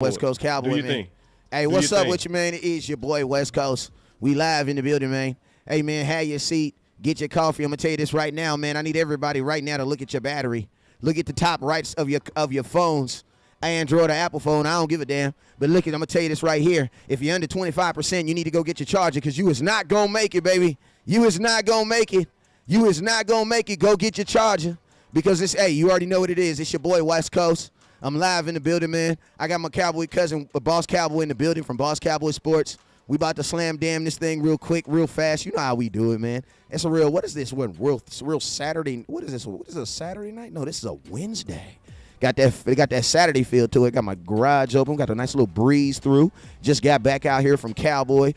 West Coast Cowboy, Do you man. think? Hey, Do what's you up think? with you, man? It is your boy, West Coast. We live in the building, man. Hey, man, have your seat. Get your coffee. I'm going to tell you this right now, man. I need everybody right now to look at your battery. Look at the top rights of your phones. Android or Apple phone, I don't give a damn. But look, I'm going to tell you this right here. If you're under 25%, you need to go get your charger because you is not going to make it, baby. You is not going to make it. You is not going to make it. Go get your charger because it's, hey, you already know what it is. It's your boy, West Coast. I'm live in the building, man. I got my Cowboy cousin, Boss Cowboy, in the building from Boss Cowboy Sports. We about to slam damn this thing real quick, real fast. You know how we do it, man. It's a real, what is this? It's a real Saturday. What is this? What is it, a Saturday night? No, this is a Wednesday. Got that Saturday feel to it. Got my garage open. Got a nice little breeze through. Just got back out here from Cowboys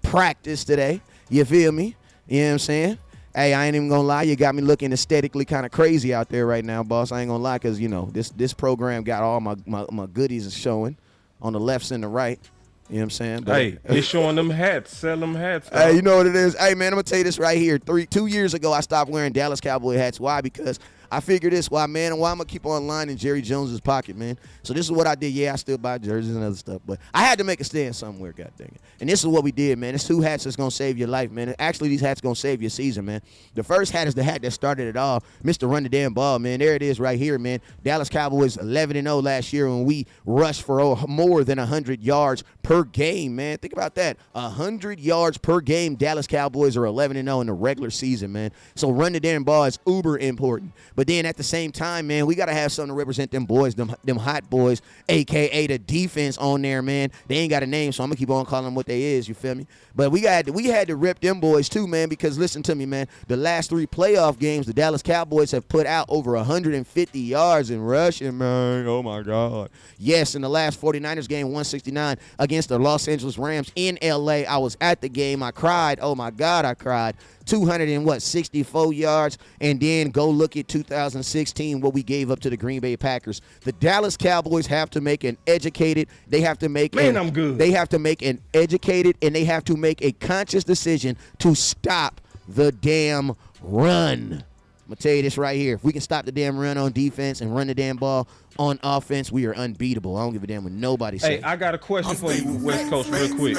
practice today. You feel me? You know what I'm saying? Hey, I ain't even gonna lie. You got me looking aesthetically kind of crazy out there right now, boss. I ain't gonna lie, cause you know this program got all my goodies showing on the left and the right. You know what I'm saying? But, Hey, it's showing them hats. Sell them hats. Dog. Hey, you know what it is? Hey, man, I'm gonna tell you this right here. 2 years ago, I stopped wearing Dallas Cowboy hats. Why? Because I figured this. Why, man? And why I'm gonna keep on lining Jerry Jones's pocket, man? So this is what I did. Yeah, I still buy jerseys and other stuff, but I had to make a stand somewhere. God dang it! And this is what we did, man. It's 2 hats that's gonna save your life, man. And actually, these hats gonna save your season, man. The first hat is the hat that started it all, Mr. Run the Damn Ball, man. There it is, right here, man. Dallas Cowboys 11-0 last year when we rushed for more than 100 yards per game, man. Think about that. 100 yards per game. Dallas Cowboys are 11-0 in the regular season, man. So run the damn ball is uber important. But then at the same time, man, we got to have something to represent them boys, them hot boys, a.k.a. the defense on there, man. They ain't got a name, so I'm going to keep on calling them what they is, you feel me? But we had to rip them boys too, man, because listen to me, man. The last 3 playoff games, the Dallas Cowboys have put out over 150 yards in rushing, man. Oh, my God. Yes, in the last 49ers game, 169 against the Los Angeles Rams in L.A. I was at the game. I cried. Oh, my God, I cried. 264 yards, and then go look at 2016, what we gave up to the Green Bay Packers. The Dallas Cowboys have to make an educated, they have to make I'm good. They have to make an educated, and they have to make a conscious decision to stop the damn run. I'm going to tell you this right here. If we can stop the damn run on defense and run the damn ball on offense, we are unbeatable. I don't give a damn what nobody says. Hey, I got a question for you, West Coast, real quick.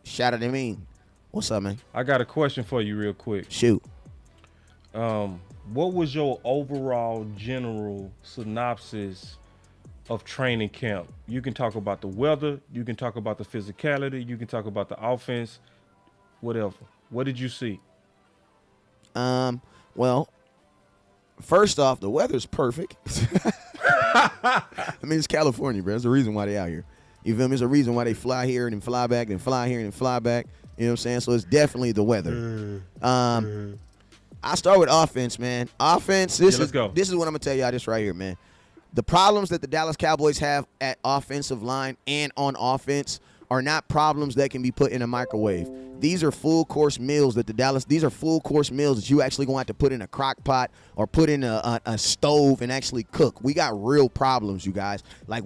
Shout out to me. What's up, man? I got a question for you real quick. Shoot. What was your overall general synopsis of training camp? You can talk about the weather. You can talk about the physicality. You can talk about the offense, whatever. What did you see? Well, first off, the weather's perfect. I mean, it's California, bro. That's the reason why they out here. You feel me? It's a reason why they fly here and then fly back and fly here and then fly back. You know what I'm saying? So it's definitely the weather. I start with offense, man. Offense, let's go. This is what I'm going to tell y'all this right here, man. The problems that the Dallas Cowboys have at offensive line and on offense are not problems that can be put in a microwave. These are full course meals that these are full course meals that you actually going to have to put in a crock pot or put in a stove and actually cook. We got real problems, you guys. Like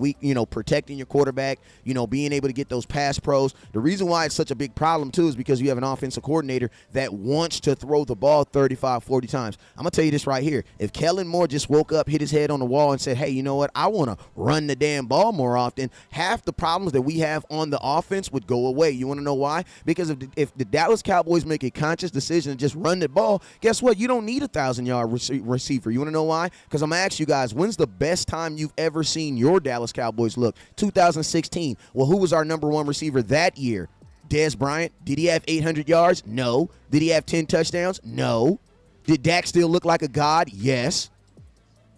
protecting your quarterback, being able to get those pass pros. The reason why it's such a big problem too is because you have an offensive coordinator that wants to throw the ball 35, 40 times. I'm going to tell you this right here. If Kellen Moore just woke up, hit his head on the wall and said, hey, you know what? I want to run the damn ball more often. Half the problems that we have on the offense would go away. You want to know why? Because if the Dallas Cowboys make a conscious decision to just run the ball, guess what? You don't need a 1,000-yard receiver. You want to know why? Because I'm going to ask you guys, when's the best time you've ever seen your Dallas Cowboys look? 2016. Well, who was our number 1 receiver that year? Dez Bryant. Did he have 800 yards? No. Did he have 10 touchdowns? No. Did Dak still look like a god? Yes.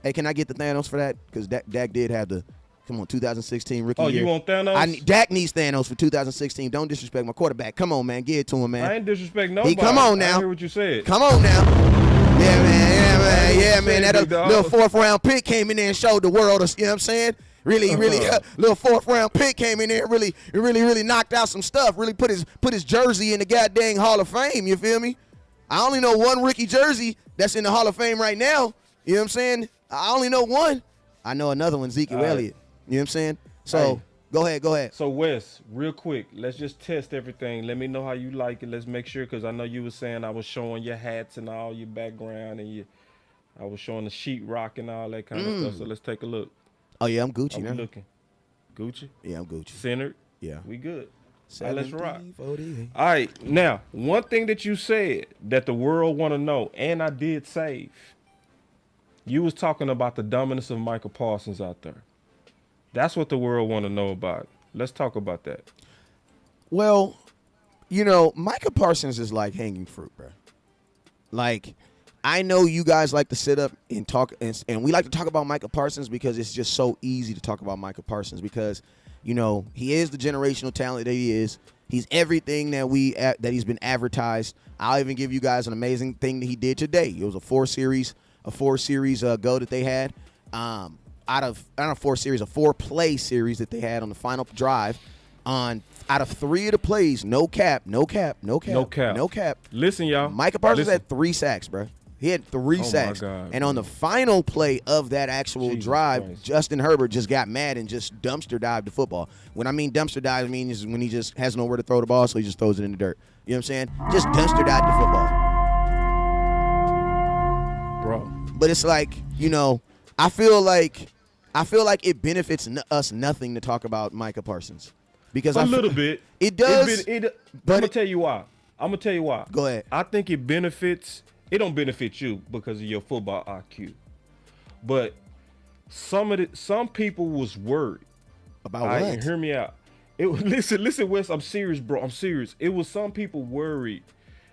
Hey, can I get the Thanos for that? Because Dak did have the... Come on, 2016 rookie year. Oh, you want Thanos? Dak needs Thanos for 2016. Don't disrespect my quarterback. Come on, man. Give it to him, man. I ain't disrespect nobody. Come on now. I hear what you said. Come on now. Yeah, man. That little 4th-round pick came in there and showed the world us, you know what I'm saying? Really, little 4th-round pick came in there and really knocked out some stuff. Really put his jersey in the goddamn Hall of Fame, you feel me? I only know one rookie jersey that's in the Hall of Fame right now. You know what I'm saying? I only know one. I know another one, Ezekiel Elliott. You know what I'm saying? So, hey, go ahead. So, Wes, real quick, let's just test everything. Let me know how you like it. Let's make sure, because I know you were saying I was showing your hats and all your background, and I was showing the sheetrock and all that kind of stuff. So, let's take a look. Oh yeah, I'm Gucci How we now. looking? Gucci? Yeah, I'm Gucci. Centered? Yeah. We good. All 70, right, let's rock. 48. All right, now, one thing that you said that the world want to know, and I did save, you was talking about the dominance of Micah Parsons out there. That's what the world want to know about. Let's talk about that. Well, Micah Parsons is like hanging fruit, bro. Like, I know you guys like to sit up and talk, and we like to talk about Micah Parsons because it's just so easy to talk about Micah Parsons because, he is the generational talent that he is. He's everything that he's been advertised. I'll even give you guys an amazing thing that he did today. It was a four series go that they had. A 4-play series that they had on the final drive. Out of 3 of the plays, no cap. Listen, y'all. Micah Parsons had 3 sacks, bro. He had 3 sacks. My God, and on the final play of that actual Jesus drive, Christ. Justin Herbert just got mad and just dumpster dived the football. When I mean dumpster dive, I mean is when he just has nowhere to throw the ball, so he just throws it in the dirt. You know what I'm saying? Just dumpster dived the football. Bro. But it's like, I feel like it benefits us nothing to talk about Micah Parsons. Because A little bit. It does. I'm but going to tell you why. Go ahead. I think it don't benefit you because of your football IQ. But some people was worried. About All right, what? and hear me out. Listen, Wes, I'm serious, bro. I'm serious. It was some people worried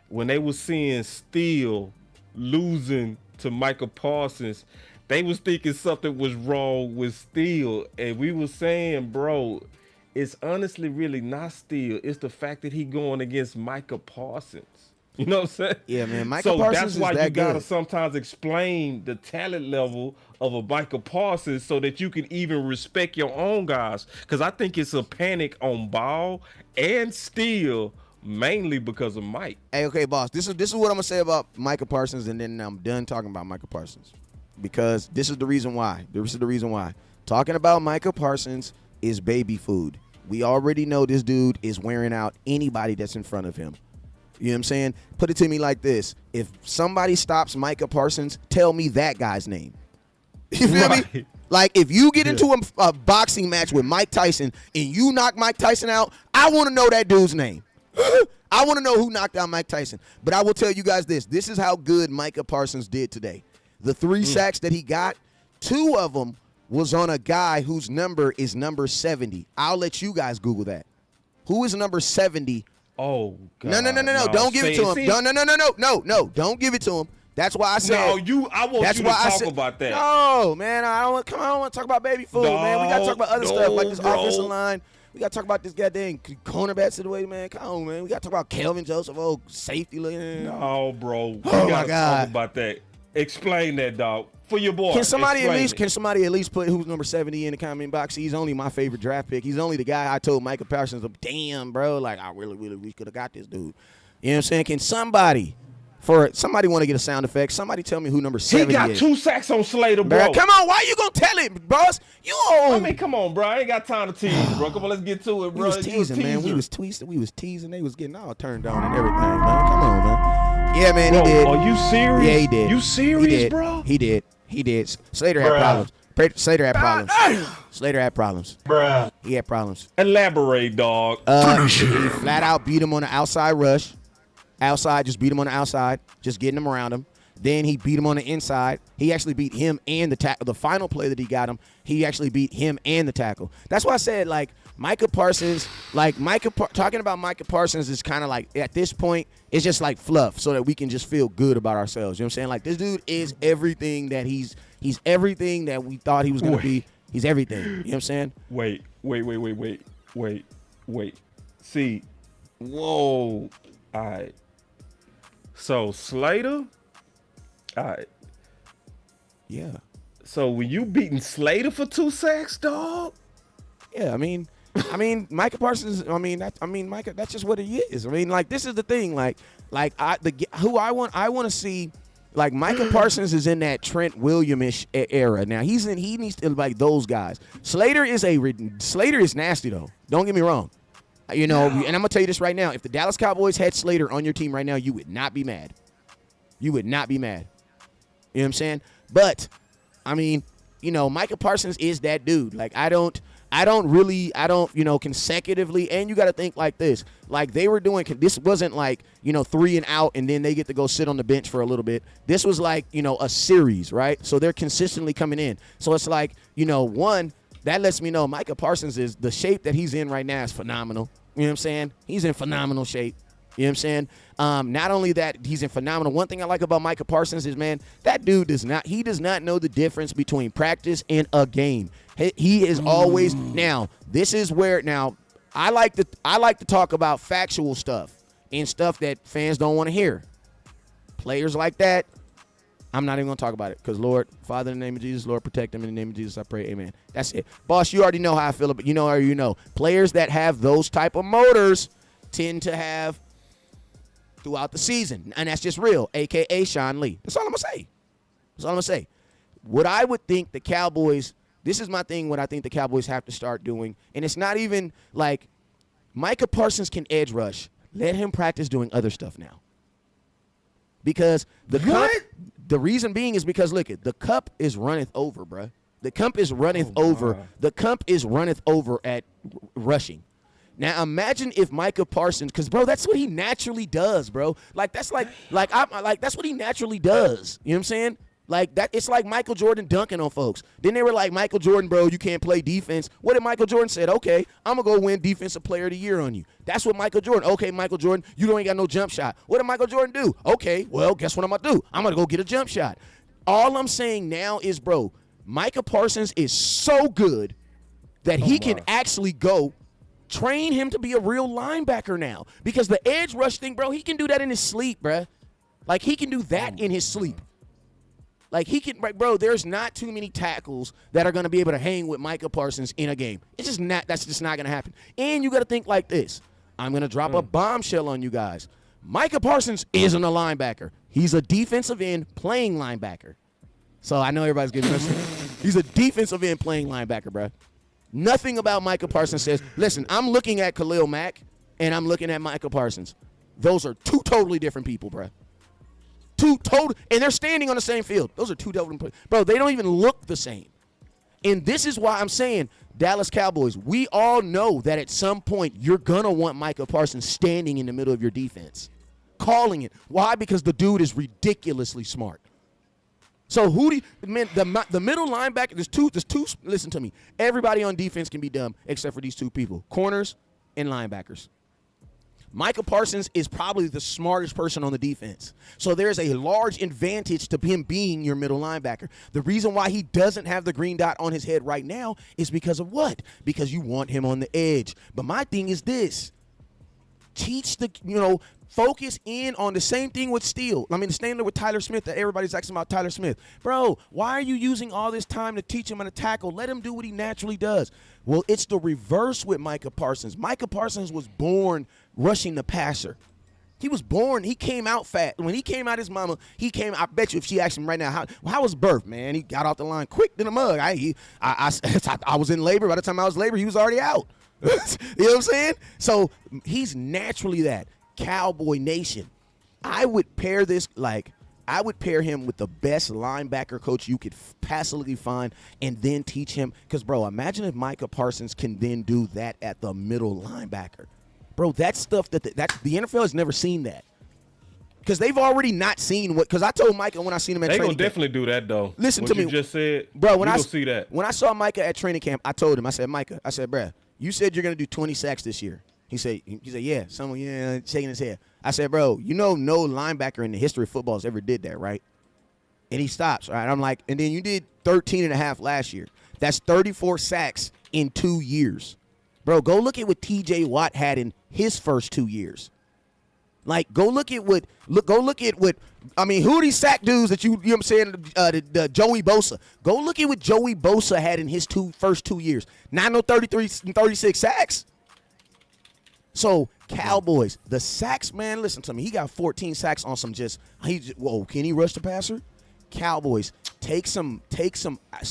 when they was seeing Steele losing to Micah Parsons. They was thinking something was wrong with Steele. And we was saying, bro, it's honestly really not Steele. It's the fact that he going against Micah Parsons. You know what I'm saying? Yeah, man. Micah Parsons that's why is that you gotta good. sometimes explain the talent level of a Micah Parsons so that you can even respect your own guys. Because I think it's a panic on Ball and Steele mainly because of Mike. Hey, okay, boss. This is what I'm gonna say about Micah Parsons, and then I'm done talking about Micah Parsons. Because this is the reason why. Talking about Micah Parsons is baby food. We already know this dude is wearing out anybody that's in front of him. You know what I'm saying? Put it to me like this. If somebody stops Micah Parsons, tell me that guy's name. You feel me? Like, if you get into a boxing match with Mike Tyson and you knock Mike Tyson out, I want to know that dude's name. I want to know who knocked out Mike Tyson. But I will tell you guys this. This is how good Micah Parsons did today. The 3 sacks that he got, 2 of them was on a guy whose number is number 70. I'll let you guys Google that. Who is number 70? Oh, God. No. Don't give it to him. No. Don't give it to him. That's why I said. I want you to talk about that. No, man. I don't want to talk about baby food, man. We got to talk about other stuff like this offensive line. We got to talk about this goddamn cornerback situation, man. Come on, man. We got to talk about Kelvin Joseph, safety looking. No, bro. We Oh, my gotta God. talk about that. Explain that, dog. For your boy. Can somebody Explain at least put who's number 70 in the comment box? He's only my favorite draft pick. He's only the guy I told Micah Parsons, damn, bro, like I really we could have got this dude. You know what I'm saying? Can somebody want to get a sound effect? Somebody tell me who number 70 He got is. 2 sacks on Slater, bro. Come on, why you gonna tell it, boss? I mean, come on, bro. I ain't got time to tease, bro. Come on, let's get to it, We bro. was teasing, man. We was teasing. They was getting all turned on and everything, man. Come on, man. Yeah, man, Bro, he did. are you serious? Yeah, he did. You serious, he did. bro? He did. Slater had problems. Slater had problems. Slater had problems. Bruh. He had problems. Elaborate, dog. He flat out beat him on the outside rush. Just beat him on the outside, just getting him around him. Then he beat him on the inside. He actually beat him and the tackle. The final play that he got him, he actually beat him and the tackle. That's why I said, like, Micah Parsons, talking about Micah Parsons is kind of like, at this point, it's just like fluff so that we can just feel good about ourselves. You know what I'm saying? Like, this dude is everything that he's everything that we thought he was going to be. He's everything. You know what I'm saying? Wait. See, whoa. All right. So, Slater? All right. Yeah. So, when you beating Slater for 2 sacks, dog? Yeah, I mean, Micah Parsons. Micah. That's just what he is. I mean, like, this is the thing. I want to see. Like, Micah Parsons is in that Trent Williams-ish era. Now he needs to like those guys. Slater is nasty though. Don't get me wrong. And I'm gonna tell you this right now. If the Dallas Cowboys had Slater on your team right now, you would not be mad. You would not be mad. You know what I'm saying? But, I mean, Micah Parsons is that dude. Like, I don't, consecutively. And you got to think like this. Like, they were doing, this wasn't like, 3 and out and then they get to go sit on the bench for a little bit. This was like, a series, right? So they're consistently coming in. So it's like, one, that lets me know Micah Parsons is the shape that he's in right now is phenomenal. You know what I'm saying? He's in phenomenal shape. You know what I'm saying? Not only that, he's in phenomenal. One thing I like about Micah Parsons is, man, that dude does not know the difference between practice and a game. He is always, now, this is where, now, I like to talk about factual stuff and stuff that fans don't want to hear. Players like that, I'm not even going to talk about it because, Lord, Father, in the name of Jesus, Lord, protect them in the name of Jesus, I pray, amen. That's it. Boss, you already know how I feel about players that have those type of motors tend to have throughout the season, and that's just real, a.k.a. Sean Lee. That's all I'm going to say. What I would think the Cowboys, this is my thing, what I think the Cowboys have to start doing, and it's not even like Micah Parsons can edge rush. Let him practice doing other stuff now. Because the reason being is because, look, the cup is runneth over, bruh. The cup is runneth over. God. The cup is runneth over at rushing. Now imagine if Micah Parsons, because bro, that's what he naturally does, bro. Like that's like that's what he naturally does. You know what I'm saying? Like that, it's like Michael Jordan dunking on folks. Then they were like, Michael Jordan, bro, you can't play defense. What did Michael Jordan said? Okay, I'm gonna go win Defensive Player of the Year on you. That's what Michael Jordan. Okay, Michael Jordan, you don't ain't got no jump shot. What did Michael Jordan do? Okay, well, guess what I'm gonna do? I'm gonna go get a jump shot. All I'm saying now is, bro, Micah Parsons is so good that he can actually go train him to be a real linebacker now. Because the edge rush thing, bro, he can do that in his sleep, bro. Like, he can do that in his sleep. Like, he can, bro, there's not too many tackles that are going to be able to hang with Micah Parsons in a game. It's just not, that's just not going to happen. And you got to think like this. I'm going to drop a bombshell on you guys. Micah Parsons isn't a linebacker. He's a defensive end playing linebacker. So I know everybody's getting frustrated. He's a defensive end playing linebacker, bro. Nothing about Micah Parsons says, listen, I'm looking at Khalil Mack and I'm looking at Micah Parsons. Those are two totally different people, bro. And they're standing on the same field. Those are two totally, bro, they don't even look the same. And this is why I'm saying, Dallas Cowboys, we all know that at some point you're going to want Micah Parsons standing in the middle of your defense, calling it. Why? Because the dude is ridiculously smart. So who do you, man, the middle linebacker, there's two, listen to me. Everybody on defense can be dumb except for these two people, corners and linebackers. Micah Parsons is probably the smartest person on the defense. So there's a large advantage to him being your middle linebacker. The reason why he doesn't have the green dot on his head right now is because of what? Because you want him on the edge. But my thing is this. Teach the, focus in on the same thing with Steele. I mean, the same thing with Tyler Smith that everybody's asking about Tyler Smith. Bro, why are you using all this time to teach him how to tackle? Let him do what he naturally does. Well, it's the reverse with Micah Parsons. Micah Parsons was born rushing the passer. He was born, he came out fat. When he came out his mama, I bet you if she asked him right now, how was birth, man? He got off the line quick than a mug. I was in labor. By the time I was in labor, he was already out. You know what I'm saying? So he's naturally that. Cowboy Nation. I would pair him with the best linebacker coach you could passively find and then teach him. Because, bro, imagine if Micah Parsons can then do that at the middle linebacker. Bro, that's stuff that the NFL has never seen that. Because they've already not seen what. Because I told Micah when I seen him at training camp. They gonna definitely do that though. Listen what to me, you just said, bro. When I see that, when I saw Micah at training camp, I told him. I said, Micah, bro, you said you're gonna do 20 sacks this year. He said, yeah. Someone, shaking his head. I said, bro, no linebacker in the history of football has ever did that, right? And he stops, right? I'm like, and then you did 13 and a half last year. That's 34 sacks in 2 years. Bro, go look at what T.J. Watt had in his first 2 years. Like, go look at what, I mean, who are these sack dudes that you know what I'm saying, the Joey Bosa. Go look at what Joey Bosa had in his first 2 years. Not no 33 and 36 sacks. So, Cowboys, the sacks, man, listen to me. He got 14 sacks on some can he rush the passer? Cowboys, take some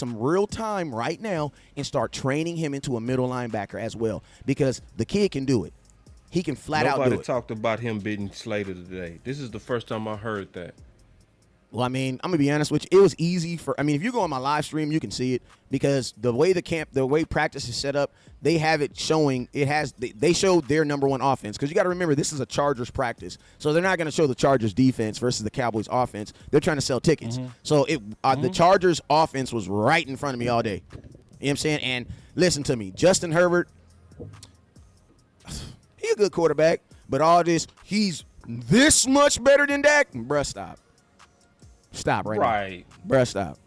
real time right now and start training him into a middle linebacker as well because the kid can do it. He can flat out do it. Nobody talked about him beating Slater today. This is the first time I heard that. Well, I mean, I'm gonna be honest with you. It was easy for. I mean, if you go on my live stream, you can see it because the way practice is set up, they have it showing. It has. They showed their number one offense because you got to remember this is a Chargers practice, so they're not gonna show the Chargers defense versus the Cowboys offense. They're trying to sell tickets. So the Chargers offense was right in front of me all day. You know what I'm saying? And listen to me, Justin Herbert. He's a good quarterback, but all this, he's this much better than Dak. Bruh, stop. Stop right now. Bruh, stop.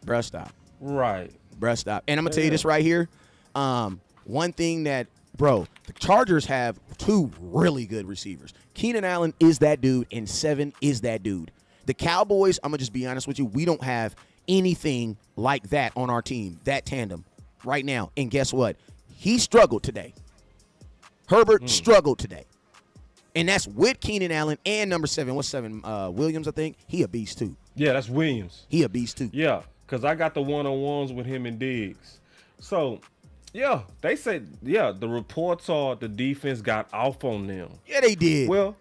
Bruh, stop. Right. Bruh, stop. And I'm going to tell you this right here. One thing that, the Chargers have two really good receivers. Keenan Allen is that dude, and Seven is that dude. The Cowboys, I'm going to just be honest with you, we don't have anything like that on our team, that tandem right now. And guess what? He struggled today. Herbert struggled today. And that's with Keenan Allen and number 7. What's 7? Williams, I think. He a beast, too. Yeah, that's Williams. He a beast, too. Yeah, because I got the one-on-ones with him and Diggs. So, yeah, they said, the reports are the defense got off on them. Yeah, they did. Well,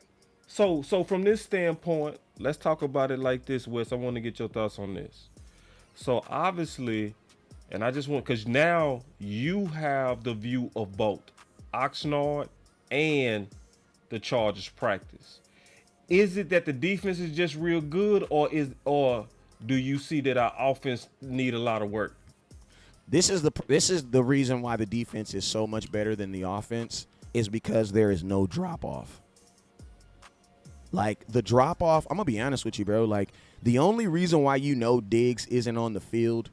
so from this standpoint, let's talk about it like this, Wes. I want to get your thoughts on this. So, obviously, and I just want, because now you have the view of both Oxnard and the Chargers practice. Is it that the defense is just real good, or do you see that our offense need a lot of work? This is the reason why the defense is so much better than the offense is because there is no drop off. Like the drop off, I'm gonna be honest with you, bro. Like the only reason why Diggs isn't on the field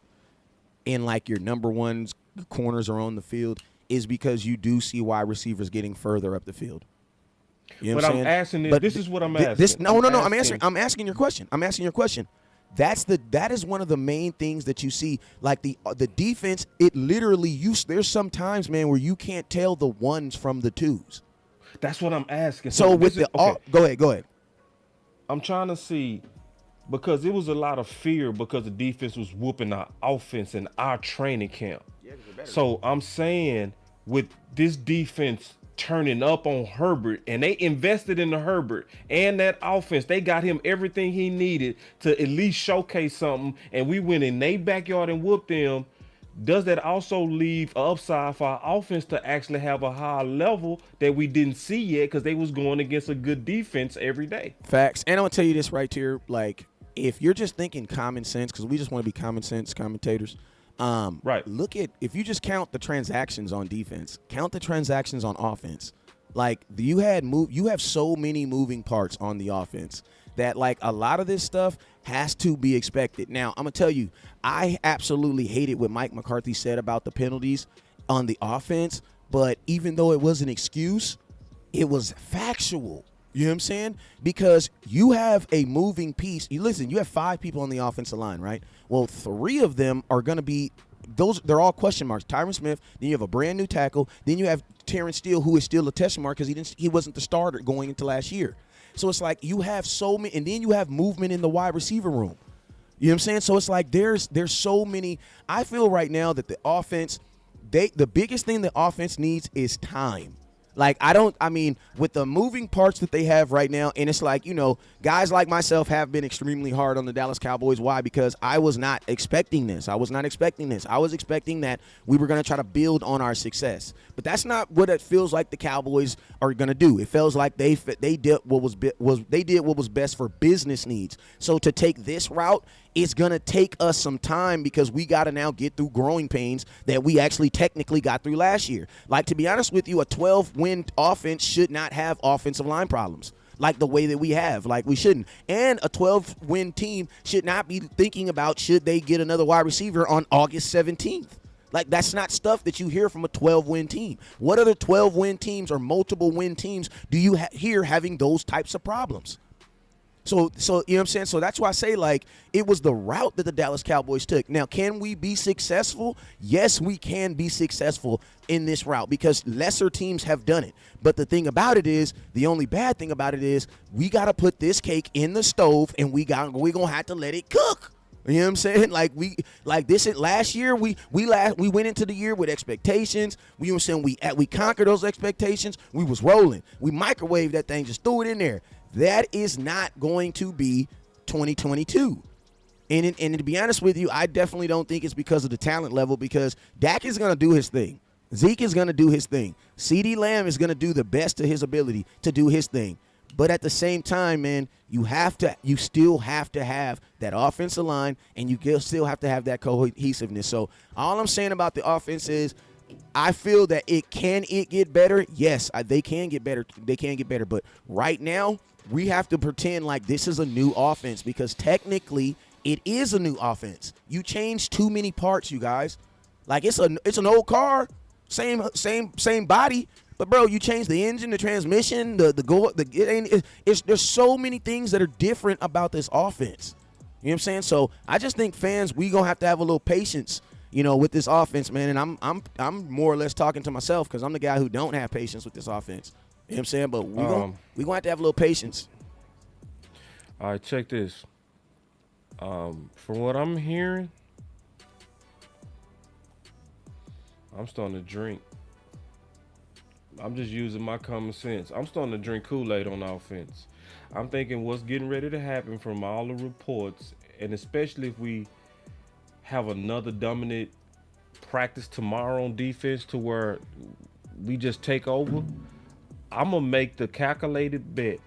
and like your number one corners are on the field is because you do see wide receivers getting further up the field. You know but I'm asking this. This is what I'm asking. I'm asking your question. That is one of the main things that you see. Like the defense, it literally there's some times, man, where you can't tell the ones from the twos. That's what I'm asking. So with go ahead. I'm trying to see because it was a lot of fear because the defense was whooping our offense in our training camp. So I'm saying with this defense turning up on Herbert, and they invested in the Herbert and that offense, they got him everything he needed to at least showcase something, and we went in their backyard and whooped them. Does that also leave an upside for our offense to actually have a high level that we didn't see yet because they was going against a good defense every day? Facts. And I'm going to tell you this right here. Like, if you're just thinking common sense, because we just want to be common sense commentators, right. Look at, if you just count the transactions on defense, count the transactions on offense. Like, you have so many moving parts on the offense that, like, a lot of this stuff has to be expected. Now, I'm going to tell you, I absolutely hated what Mike McCarthy said about the penalties on the offense, but even though it was an excuse, it was factual. You know what I'm saying? Because you have a moving piece. You have 5 people on the offensive line, right? Well, 3 of them are going to be they're all question marks. Tyron Smith, then you have a brand new tackle, then you have Terrence Steele, who is still a question mark because he wasn't the starter going into last year. So it's like you have so many, and then you have movement in the wide receiver room. You know what I'm saying? So it's like there's so many. I feel right now that the offense, the biggest thing the offense needs is time. Like, with the moving parts that they have right now, and it's like, guys like myself have been extremely hard on the Dallas Cowboys. Why? Because I was not expecting this. I was expecting that we were going to try to build on our success. But that's not what it feels like the Cowboys are going to do. It feels like they did what was best for business needs. So to take this route, it's going to take us some time because we got to now get through growing pains that we actually technically got through last year. Like, to be honest with you, a 12-win offense should not have offensive line problems like the way that we have. Like, we shouldn't. And a 12-win team should not be thinking about should they get another wide receiver on August 17th. Like, that's not stuff that you hear from a 12-win team. What other 12-win teams or multiple-win teams do you hear having those types of problems? So you know what I'm saying? So that's why I say, like, it was the route that the Dallas Cowboys took. Now, can we be successful? Yes, we can be successful in this route because lesser teams have done it. But the thing about it is, the only bad thing about it is, we got to put this cake in the stove and we're going to have to let it cook. You know what I'm saying? Last year, we went into the year with expectations. You know what I'm saying? We conquered those expectations. We was rolling. We microwaved that thing, just threw it in there. That is not going to be 2022. And to be honest with you, I definitely don't think it's because of the talent level, because Dak is going to do his thing. Zeke is going to do his thing. CeeDee Lamb is going to do the best of his ability to do his thing. But at the same time, man, you still have to have that offensive line, and you still have to have that cohesiveness. So all I'm saying about the offense is I feel that it get better? Yes, they can get better. They can get better. But right now, we have to pretend like this is a new offense, because technically it is a new offense. You changed too many parts, you guys. Like it's an old car, same body. But bro, you changed the engine, the transmission, there's so many things that are different about this offense. You know what I'm saying? So I just think fans, we gonna have to have a little patience, with this offense, man. And I'm more or less talking to myself, because I'm the guy who don't have patience with this offense. You know what I'm saying? But we gonna have to have a little patience. All right, check this. From what I'm hearing, I'm starting to drink. I'm just using my common sense. I'm starting to drink Kool-Aid on offense. I'm thinking what's getting ready to happen from all the reports, and especially if we have another dominant practice tomorrow on defense to where we just take over, I'm going to make the calculated bet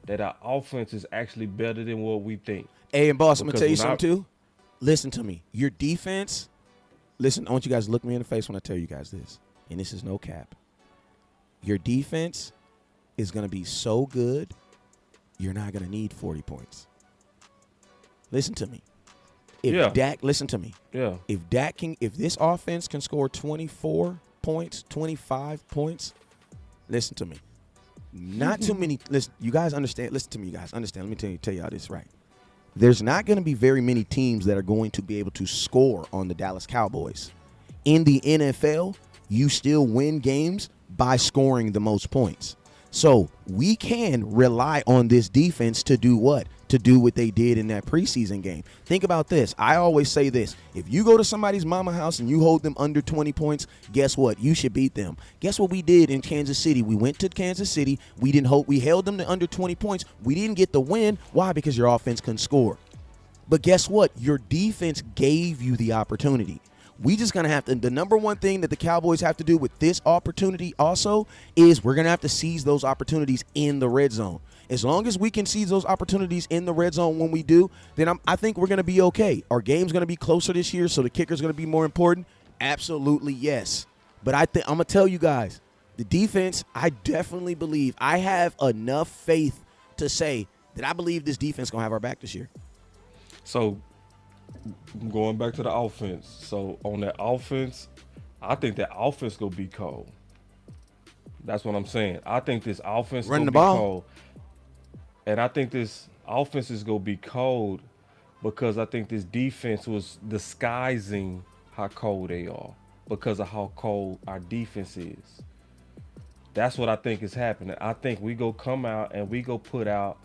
that our offense is actually better than what we think. Hey, and boss, I'm going to tell you something too. Listen to me. Your defense, listen, I want you guys to look me in the face when I tell you guys this, and this is no cap. Your defense is going to be so good, you're not going to need 40 points. Listen to me. Listen to me. Yeah. If this offense can score 24 points, 25 points, listen to me. Not too many. Listen, you guys understand. Listen to me, you guys. Understand. Let me tell you how this right. There's not going to be very many teams that are going to be able to score on the Dallas Cowboys. In the NFL, you still win games by scoring the most points. So we can rely on this defense to do what? To do what they did in that preseason game. Think about this. I always say this. If you go to somebody's mama house and you hold them under 20 points, guess what? You should beat them. Guess what we did in Kansas City? We went to Kansas City. We held them to under 20 points. We didn't get the win. Why? Because your offense couldn't score. But guess what? Your defense gave you the opportunity. We just going to have to, the number one thing that the Cowboys have to do with this opportunity also is we're going to have to seize those opportunities in the red zone. As long as we can seize those opportunities in the red zone when we do, then I think we're going to be okay. Our game's going to be closer this year, so the kicker's going to be more important. Absolutely, yes. But I'm going to tell you guys, the defense, I definitely believe, I have enough faith to say that I believe this defense going to have our back this year. So, going back to the offense. So, on that offense, I think that offense going to be cold. That's what I'm saying. I think this offense is going to be cold. And I think this offense is going to be cold because I think this defense was disguising how cold they are because of how cold our defense is. That's what I think is happening. I think we go come out and we go put out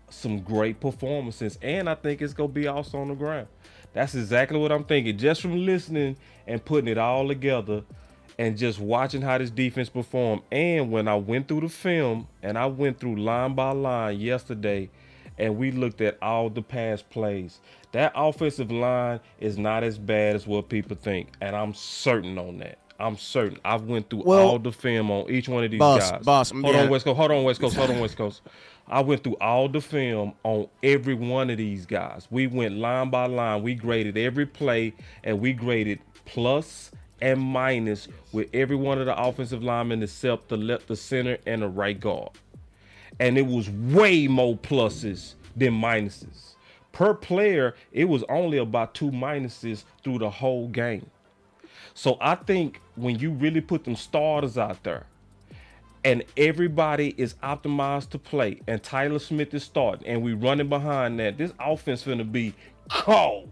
some great performances, and I think it's going to be also on the ground. That's exactly what I'm thinking. Just from listening and putting it all together and just watching how this defense performed. And when I went through the film and I went through line by line yesterday and we looked at all the pass plays, that offensive line is not as bad as what people think. And I'm certain on that. I'm certain. I've went through all the film on each one of these guys. Hold on, West Coast. I went through all the film on every one of these guys. We went line by line. We graded every play, and we graded plus and minus with every one of the offensive linemen except the left, the center, and the right guard. And it was way more pluses than minuses. Per player, it was only about 2 minuses through the whole game. So I think when you really put them starters out there and everybody is optimized to play and Tyler Smith is starting and we running behind that, this offense finna be cold.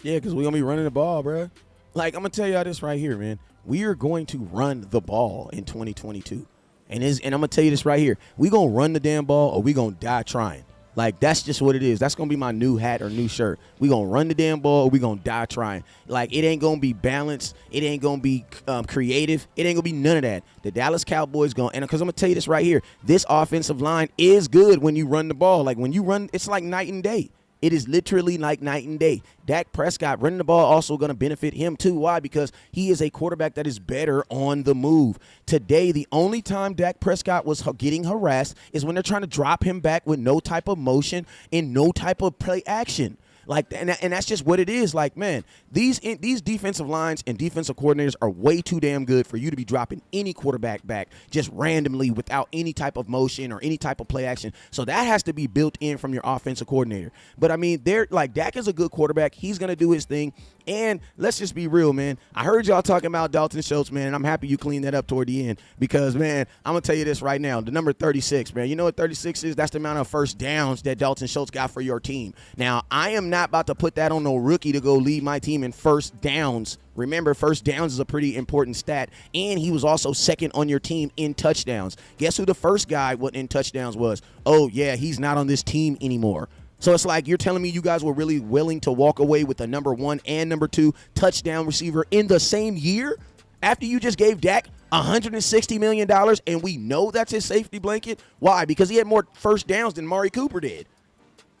Yeah, because we're going to be running the ball, bro. Like, I'm going to tell y'all this right here, man. We are going to run the ball in 2022. And I'm going to tell you this right here. We going to run the damn ball or we going to die trying. Like, that's just what it is. That's going to be my new hat or new shirt. We going to run the damn ball or we going to die trying. Like, it ain't going to be balanced. It ain't going to be creative. It ain't going to be none of that. The Dallas Cowboys going – and because I'm going to tell you this right here. This offensive line is good when you run the ball. Like, when you run, it's like night and day. It is literally like night and day. Dak Prescott running the ball also going to benefit him too. Why? Because he is a quarterback that is better on the move. Today, the only time Dak Prescott was getting harassed is when they're trying to drop him back with no type of motion and no type of play action. Like, and that's just what it is. Like, man, these defensive lines and defensive coordinators are way too damn good for you to be dropping any quarterback back just randomly without any type of motion or any type of play action. So that has to be built in from your offensive coordinator. But I mean, Dak is a good quarterback. He's gonna do his thing. And let's just be real, man. I heard y'all talking about Dalton Schultz, man, and I'm happy you cleaned that up toward the end because, man, I'm going to tell you this right now. The number 36, man, you know what 36 is? That's the amount of first downs that Dalton Schultz got for your team. Now, I am not about to put that on no rookie to go lead my team in first downs. Remember, first downs is a pretty important stat, and he was also second on your team in touchdowns. Guess who the first guy in touchdowns was? Oh, yeah, he's not on this team anymore. So it's like you're telling me you guys were really willing to walk away with a number 1 and number 2 touchdown receiver in the same year after you just gave Dak $160 million, and we know that's his safety blanket? Why? Because he had more first downs than Amari Cooper did.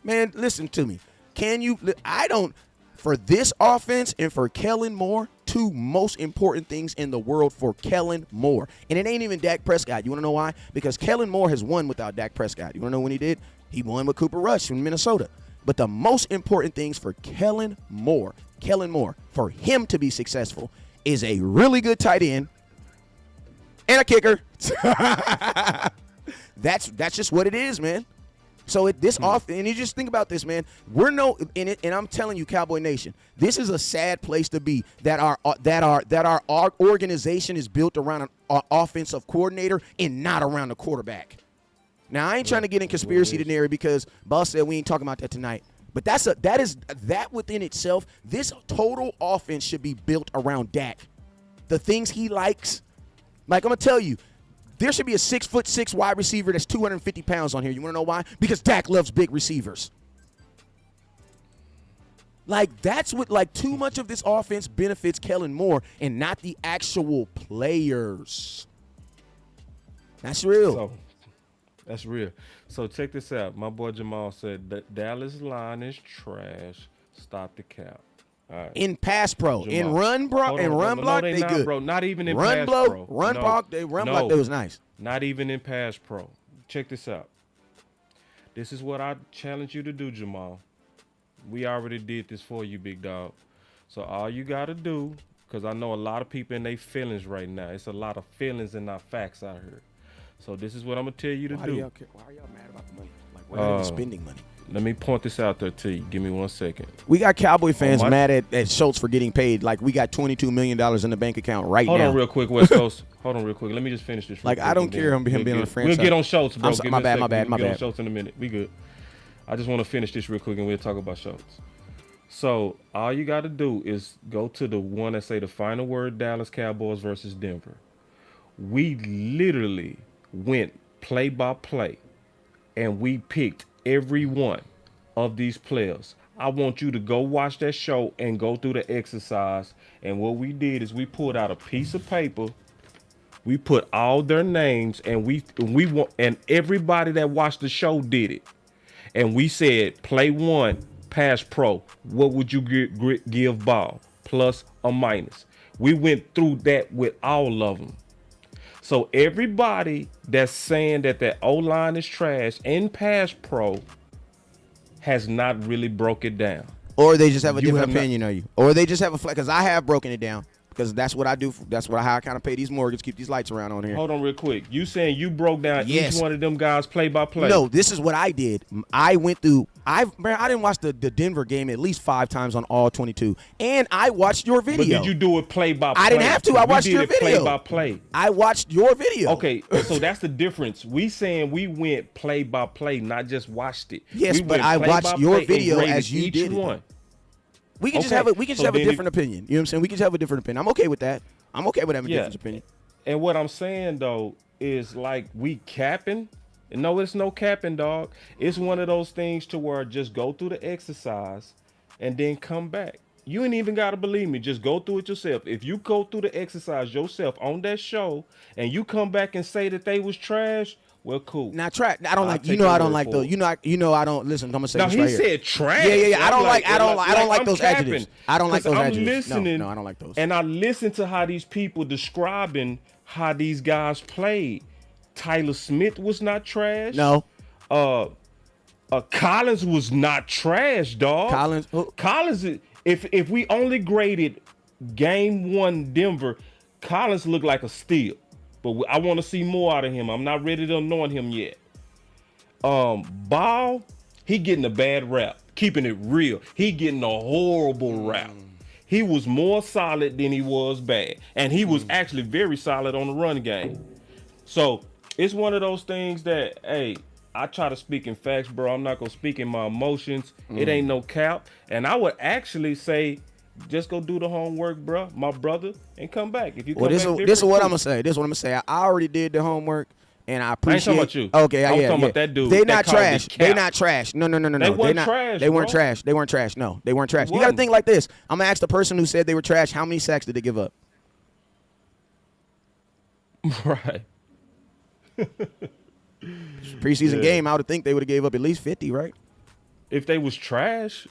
Man, listen to me. For this offense and for Kellen Moore, two most important things in the world for Kellen Moore. And it ain't even Dak Prescott. You want to know why? Because Kellen Moore has won without Dak Prescott. You want to know when he did? He won with Cooper Rush from Minnesota. But the most important things for Kellen Moore, for him to be successful, is a really good tight end and a kicker. That's just what it is, man. So this off, and you just think about this, man. We're no in it, and I'm telling you, Cowboy Nation, this is a sad place to be. That our organization is built around an offensive coordinator and not around the quarterback. Now, I ain't trying to get in conspiracy theory because Boss said we ain't talking about that tonight. But that within itself, this total offense should be built around Dak. The things he likes, like I'm gonna tell you, there should be a 6'6" wide receiver that's 250 pounds on here. You want to know why? Because Dak loves big receivers. Like, that's what, like, too much of this offense benefits Kellen Moore and not the actual players. That's real. That's real. So check this out. My boy Jamal said that Dallas line is trash. Stop the cap. All right. In pass pro, Jamal. in run bro, in run block, they good. Bro. Not even in run pass block, pro. Run block, they was nice. Not even in pass pro. Check this out. This is what I challenge you to do, Jamal. We already did this for you, big dog. So all you got to do, because I know a lot of people in their feelings right now. It's a lot of feelings and not facts out here. So this is what I'm going to tell you to do. Why are y'all mad about the money? Like, why are you spending money? Let me point this out there to you. Give me 1 second. We got Cowboy fans mad at Schultz for getting paid. Like, we got $22 million in the bank account now. Hold on real quick, West Coast. Hold on real quick. Let me just finish this real quick. I don't care him being on the franchise. We'll get on Schultz, bro. My bad. We'll get on Schultz in a minute. We good. I just want to finish this real quick, and we'll talk about Schultz. So all you got to do is go to the one that say the final word, Dallas Cowboys versus Denver. We literally went play by play, and we picked every one of these players. I want you to go watch that show and go through the exercise. And what we did is we pulled out a piece of paper. We put all their names, and we want, and everybody that watched the show did it. And we said, play 1, pass pro. What would you give Ball? Plus or minus? We went through that with all of them. So everybody that's saying that the O-line is trash in pass pro has not really broke it down. Or they just have a different opinion on you. Or they just have because I have broken it down. Because that's what I do. That's how I kind of pay these mortgages, keep these lights around on here. Hold on real quick. You saying you broke down each one of them guys play by play? No, this is what I did. I went through. I didn't watch the Denver game at least 5 times on all 22, and I watched your video. But did you do it play by play? I didn't have to. I watched your video. Play by play. I watched your video. Okay, so that's the difference. We saying we went play by play, not just watched it. Yes, but I watched your video as you did one. We can just have a different opinion. You know what I'm saying? We can just have a different opinion. I'm okay with that. I'm okay with having a different opinion. And what I'm saying though is like we capping. No, it's no capping, dog. It's one of those things to where just go through the exercise and then come back. You ain't even gotta believe me. Just go through it yourself. If you go through the exercise yourself on that show and you come back and say that they was trash, Well, cool. Not trash. I don't like. take I your don't word like for those. it. I don't listen. I'm gonna say Now this he right here. said trash. Yeah. I don't like. I don't like I'm those capping. adjectives. I don't like those 'Cause I'm adjectives. listening, No, I don't like those. And I listen to how these people describing how these guys played. Tyler Smith was not trash. No. Collins was not trash, dog. Collins. If we only graded game 1 Denver, Collins looked like a steal. But I want to see more out of him. I'm not ready to anoint him yet. Ball, he getting a bad rap. Keeping it real. He getting a horrible rap. He was more solid than he was bad. And he was actually very solid on the run game. So it's one of those things that, hey, I try to speak in facts, bro. I'm not going to speak in my emotions. It ain't no cap. And I would actually say, just go do the homework, bro, my brother, and come back. If you come this back is what I'm gonna say. This is what I'm gonna say. I already did the homework, and I appreciate. I ain't talking about you. Okay, I was yeah, talking yeah. about that dude. They that not called trash. it They cap. not trash. No. They weren't trash. They weren't bro. trash. They weren't trash. No, they weren't trash. You gotta wasn't. think like this. I'm gonna ask the person who said they were trash. How many sacks did they give up? Right. Preseason game, I would think they would have gave up at least 50, right? If they was trash.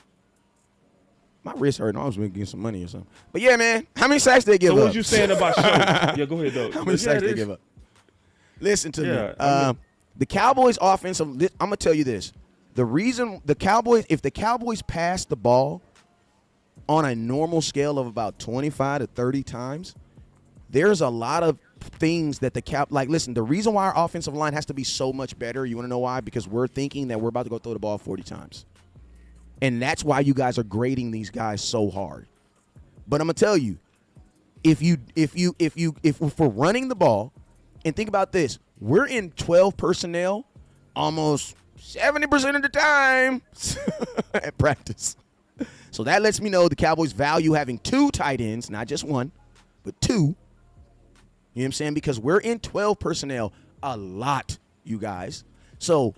My wrist hurting. I was going to get some money or something. But yeah, man, how many sacks did they give So up? what was you saying about Show? Yeah, go ahead, though. How many sacks did they give up? Listen to me. I mean, The Cowboys offensive, I'm going to tell you this. The reason if the Cowboys pass the ball on a normal scale of about 25 to 30 times, there's a lot of things that listen, the reason why our offensive line has to be so much better, you want to know why? Because we're thinking that we're about to go throw the ball 40 times. And that's why you guys are grading these guys so hard. But I'm gonna tell you, if we're running the ball, and think about this, we're in 12 personnel almost 70% of the time at practice. So that lets me know the Cowboys value having 2 tight ends, not just 1, but 2. You know what I'm saying? Because we're in 12 personnel a lot, you guys. So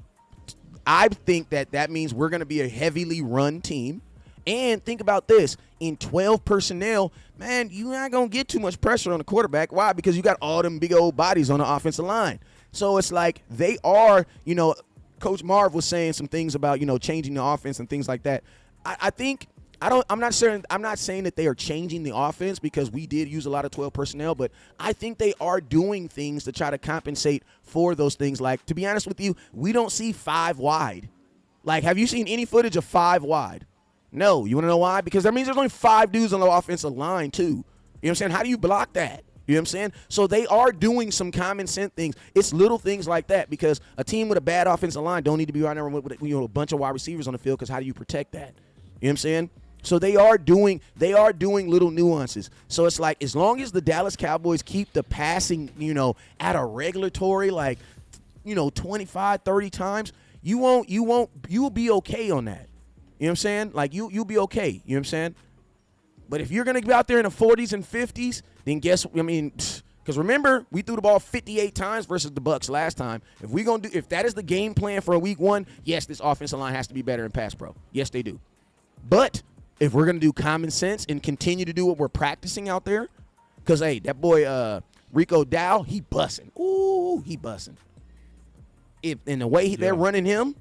I think that means we're going to be a heavily run team. And think about this. In 12 personnel, man, you're not going to get too much pressure on the quarterback. Why? Because you got all them big old bodies on the offensive line. So it's like they are, Coach Marv was saying some things about, changing the offense and things like that. I'm not saying that they are changing the offense because we did use a lot of 12 personnel, but I think they are doing things to try to compensate for those things. Like, to be honest with you, we don't see 5 wide. Like, have you seen any footage of 5 wide? No. You want to know why? Because that means there's only 5 dudes on the offensive line, too. You know what I'm saying? How do you block that? You know what I'm saying? So they are doing some common sense things. It's little things like that because a team with a bad offensive line don't need to be right there with a bunch of wide receivers on the field because how do you protect that? You know what I'm saying? So they are doing little nuances. So it's like as long as the Dallas Cowboys keep the passing, at a regulatory 25, 30 times, you will be okay on that. You know what I'm saying? Like you'll be okay. You know what I'm saying? But if you're going to be out there in the 40s and 50s, then because remember, we threw the ball 58 times versus the Bucs last time. If that is the game plan for week 1, yes, this offensive line has to be better in pass pro. Yes, they do. But if we're going to do common sense and continue to do what we're practicing out there, because, hey, that boy Rico Dow, he bussing. Ooh, he bussing. In the way they're running him,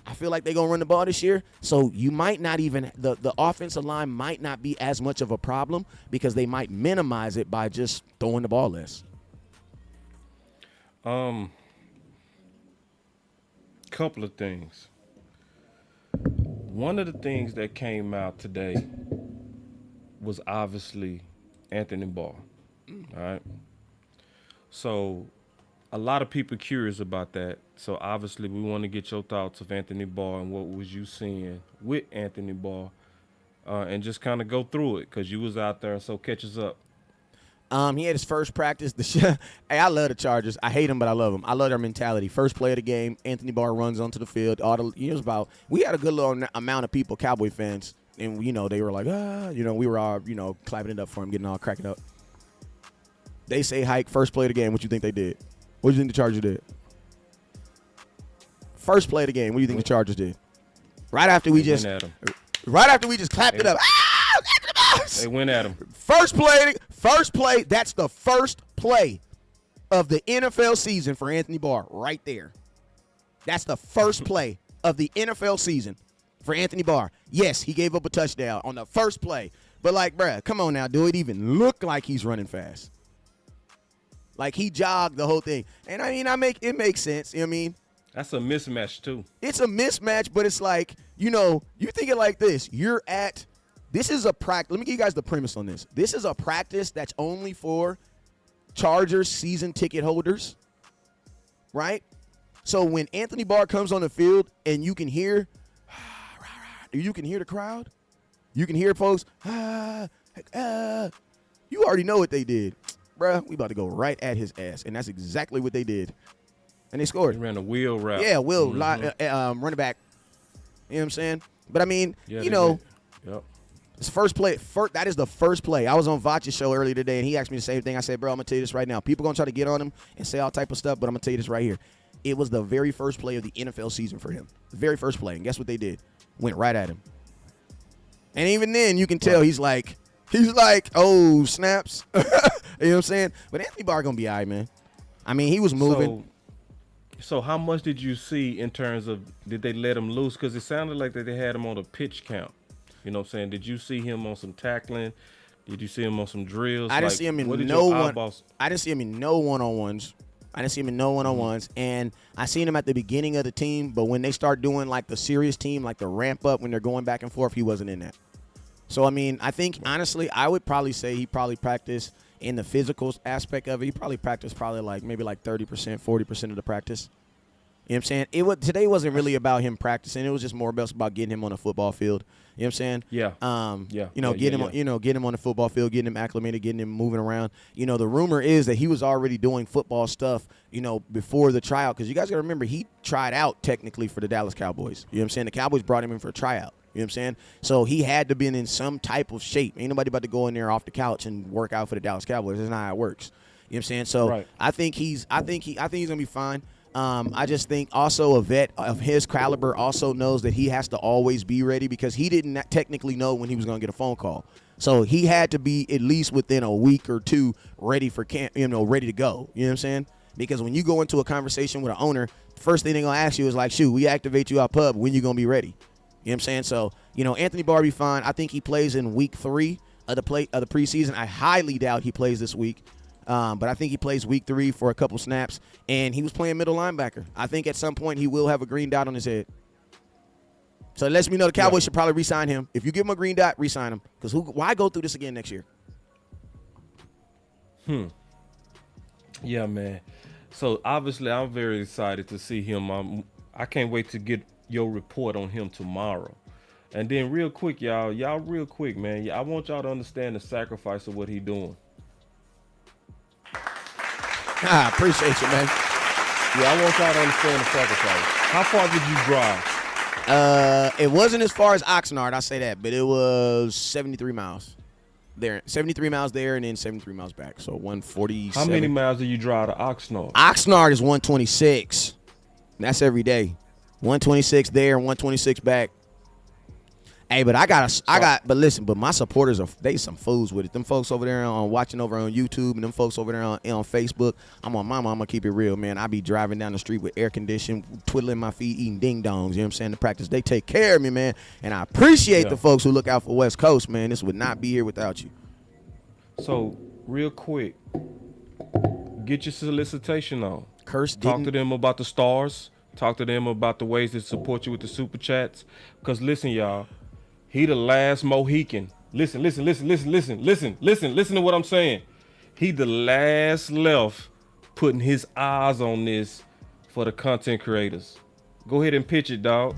I feel like they're going to run the ball this year. So you might not even – the offensive line might not be as much of a problem because they might minimize it by just throwing the ball less. Couple of things. One of the things that came out today was obviously Anthony Barr. All right. So a lot of people curious about that. So obviously we want to get your thoughts of Anthony Barr and what was you seeing with Anthony Barr, and just kind of go through it because you was out there. So catch us up. He had his first practice. Hey, I love the Chargers. I hate them, but I love them. I love their mentality. First play of the game, Anthony Barr runs onto the field. We had a good little amount of people, Cowboy fans, and they were like, we were all clapping it up for him, getting all cracking up. They say hike, first play of the game. What you think they did? What do you think the Chargers did? First play of the game. What do you think the Chargers did? Right after we just clapped it up. They went at him. First play. That's the first play of the NFL season for Anthony Barr right there. That's the first play of the NFL season for Anthony Barr. Yes, he gave up a touchdown on the first play. But, like, bruh, come on now. Do it even look like he's running fast? Like, he jogged the whole thing. And, I mean, it makes sense. You know what I mean? That's a mismatch, too. It's a mismatch, but it's like, you think it like this. This is a practice. Let me give you guys the premise on this. This is a practice that's only for Chargers season ticket holders, right? So when Anthony Barr comes on the field and you can hear the crowd, you can hear folks, you already know what they did. Bruh, we about to go right at his ass. And that's exactly what they did. And they scored. They ran a wheel route. Yeah, running back. You know what I'm saying? But, I mean, yeah, Yep. It's first play. That is the first play. I was on Vacha's show earlier today, and he asked me the same thing. I said, bro, I'm going to tell you this right now. People going to try to get on him and say all type of stuff, but I'm going to tell you this right here. It was the very first play of the NFL season for him. The very first play. And guess what they did? Went right at him. And even then, you can tell he's like, oh, snaps. You know what I'm saying? But Anthony Barr going to be all right, man. I mean, he was moving. So how much did you see in terms of, did they let him loose? Because it sounded like that they had him on a pitch count. You know what I'm saying? Did you see him on some tackling? Did you see him on some drills? I didn't see him in I didn't see him in no one-on-ones. And I seen him at the beginning of the team, but when they start doing like the serious team, like the ramp up when they're going back and forth, he wasn't in that. So, I mean, I think, honestly, I would probably say he probably practiced in the physical aspect of it. He probably practiced maybe 30%, 40% of the practice. You know what I'm saying? Today wasn't really about him practicing. It was just more about getting him on the football field. You know what I'm saying? Yeah. Getting him on the football field, getting him acclimated, getting him moving around. The rumor is that he was already doing football stuff, before the tryout. Because you guys got to remember, he tried out technically for the Dallas Cowboys. You know what I'm saying? The Cowboys brought him in for a tryout. You know what I'm saying? So he had to be in some type of shape. Ain't nobody about to go in there off the couch and work out for the Dallas Cowboys. That's not how it works. You know what I'm saying? So right. I think he's gonna be fine. I just think also a vet of his caliber also knows that he has to always be ready because he didn't technically know when he was going to get a phone call. So he had to be at least within a week or two ready for camp, ready to go. You know what I'm saying? Because when you go into a conversation with an owner, the first thing they're going to ask you is like, shoot, we activate you out pub. When you going to be ready? You know what I'm saying? So, Anthony Barr be fine. I think he plays in week 3 of the preseason. I highly doubt he plays this week. But I think he plays week 3 for a couple snaps, and he was playing middle linebacker. I think at some point he will have a green dot on his head. So it lets me know the Cowboys should probably re-sign him. If you give him a green dot, re-sign him. Because why go through this again next year? Yeah, man. So obviously I'm very excited to see him. I can't wait to get your report on him tomorrow. And then real quick, y'all real quick, man. I want y'all to understand the sacrifice of what he doing. I appreciate you, man. Yeah, I want y'all to understand the sacrifice. How far did you drive? It wasn't as far as Oxnard, I say that, but it was 73 miles there. 73 miles there and then 73 miles back, so 147. How many miles did you drive to Oxnard? Oxnard is 126. That's every day. 126 there and 126 back. Hey, but but listen, but my supporters they some fools with it. Them folks over there watching over on YouTube and them folks over there on Facebook. I'm gonna keep it real, man. I be driving down the street with air conditioning, twiddling my feet, eating ding dongs. You know what I'm saying? The practice, they take care of me, man. And I appreciate the folks who look out for West Coast, man. This would not be here without you. So real quick, get your solicitation on. Talk to them about the stars. Talk to them about the ways to support you with the super chats. Because listen, y'all. He the last Mohican. Listen to what I'm saying. He the last left putting his eyes on this for the content creators. Go ahead and pitch it, dog.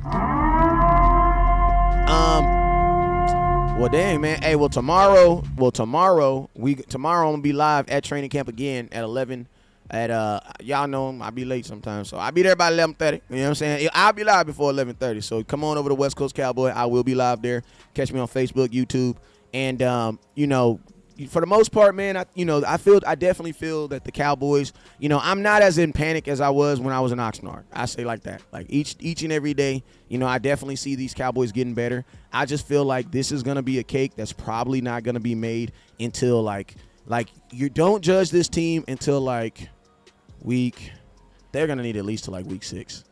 Well, dang, man. Hey, tomorrow I'm gonna be live at training camp again at 11. Y'all know I'll be late sometimes, so I'll be there by 11:30. You know what I'm saying? I'll be live before 11:30. So come on over to West Coast Cowboy. I will be live there. Catch me on Facebook, YouTube, and for the most part, man, I definitely feel that the Cowboys. I'm not as in panic as I was when I was in Oxnard. I say like that. Like each and every day, I definitely see these Cowboys getting better. I just feel like this is gonna be a cake that's probably not gonna be made until like you don't judge this team until they're gonna need at least to week 6.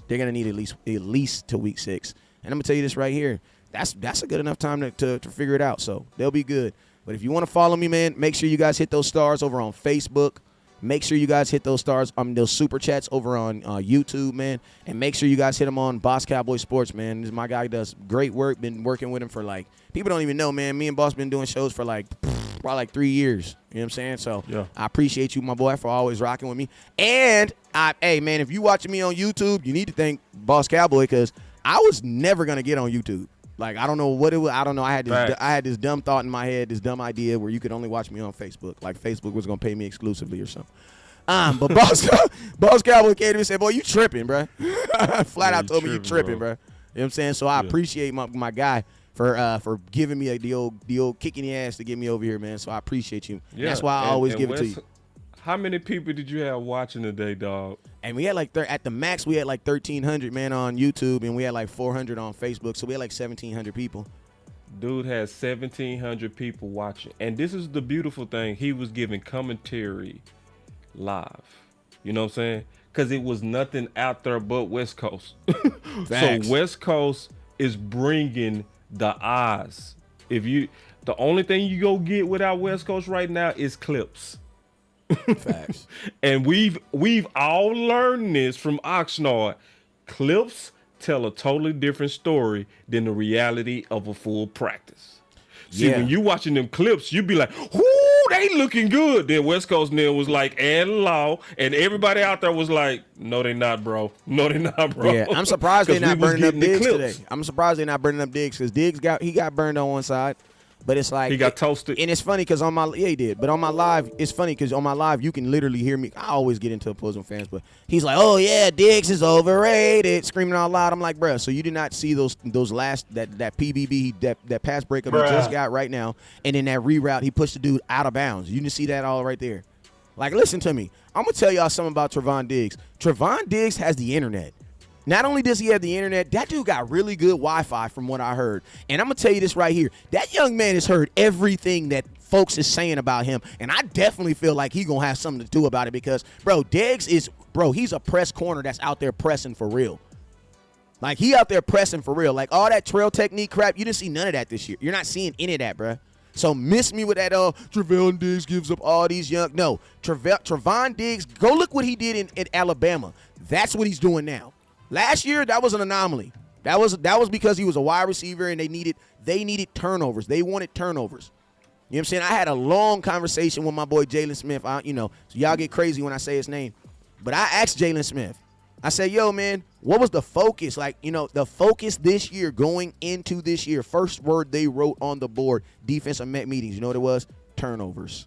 they're gonna need at least to week 6. And I'm gonna tell you this right here. That's a good enough time to figure it out. So they'll be good. But if you want to follow me, man, make sure you guys hit those stars over on Facebook. Make sure you guys hit those stars, those super chats over on YouTube, man. And make sure you guys hit them on Boss Cowboy Sports, man. My guy does great work. Been working with him for people don't even know, man. Me and Boss been doing shows for probably 3 years. You know what I'm saying? So yeah. I appreciate you, my boy, for always rocking with me. And hey, man, if you watching me on YouTube, you need to thank Boss Cowboy because I was never gonna get on YouTube. I don't know what it was. I don't know. I had this dumb thought in my head, this dumb idea where you could only watch me on Facebook. Facebook was going to pay me exclusively or something. But Boss Cowboy came to me and said, boy, you tripping, bro. Flat out told me you tripping, bro. You know what I'm saying? So I appreciate my guy for giving me the old kick in the ass to get me over here, man. So I appreciate you. Yeah. That's why I always give it to you. How many people did you have watching today, dog? And we had at the max, we had 1,300, man, on YouTube, and we had 400 on Facebook. So we had 1,700 people. Dude has 1,700 people watching. And this is the beautiful thing. He was giving commentary live. You know what I'm saying? Because it was nothing out there but West Coast. So West Coast is bringing the eyes. The only thing you go get without West Coast right now is clips. Facts. And we've all learned this from Oxnard. Clips tell a totally different story than the reality of a full practice. See, when you watching them clips, you be like, "Whoo, they looking good." Then West Coast then was and law, and everybody out there was like, "No, they not, bro. No, they not, bro." Yeah, I'm surprised they're not burning up Diggs today. I'm surprised they're not burning up Diggs because Diggs got burned on one side. But it's he got toasted. And it's funny because he did. But on my live, it's funny because on my live, you can literally hear me. I always get into opposing fans, but he's like, "Oh yeah, Diggs is overrated," screaming out loud. I'm like, bruh, so you did not see those last that PBB that pass breakup he just got right now, and then that reroute he pushed the dude out of bounds. You didn't see that all right there. Listen to me. I'm gonna tell y'all something about Trevon Diggs. Trevon Diggs has the internet. Not only does he have the internet, that dude got really good Wi-Fi from what I heard. And I'm going to tell you this right here. That young man has heard everything that folks is saying about him. And I definitely feel like he's going to have something to do about it because, Diggs he's a press corner that's out there pressing for real. He out there pressing for real. All that trail technique crap, you didn't see none of that this year. You're not seeing any of that, bro. So miss me with that, Trevon Diggs gives up all these young. No, Trevon Diggs, go look what he did in Alabama. That's what he's doing now. Last year, that was an anomaly. That was because he was a wide receiver and they needed turnovers. They wanted turnovers. You know what I'm saying? I had a long conversation with my boy Jalen Smith. So y'all get crazy when I say his name. But I asked Jalen Smith. I said, yo, man, what was the focus? The focus this year going into this year. First word they wrote on the board, defensive meetings. You know what it was? Turnovers.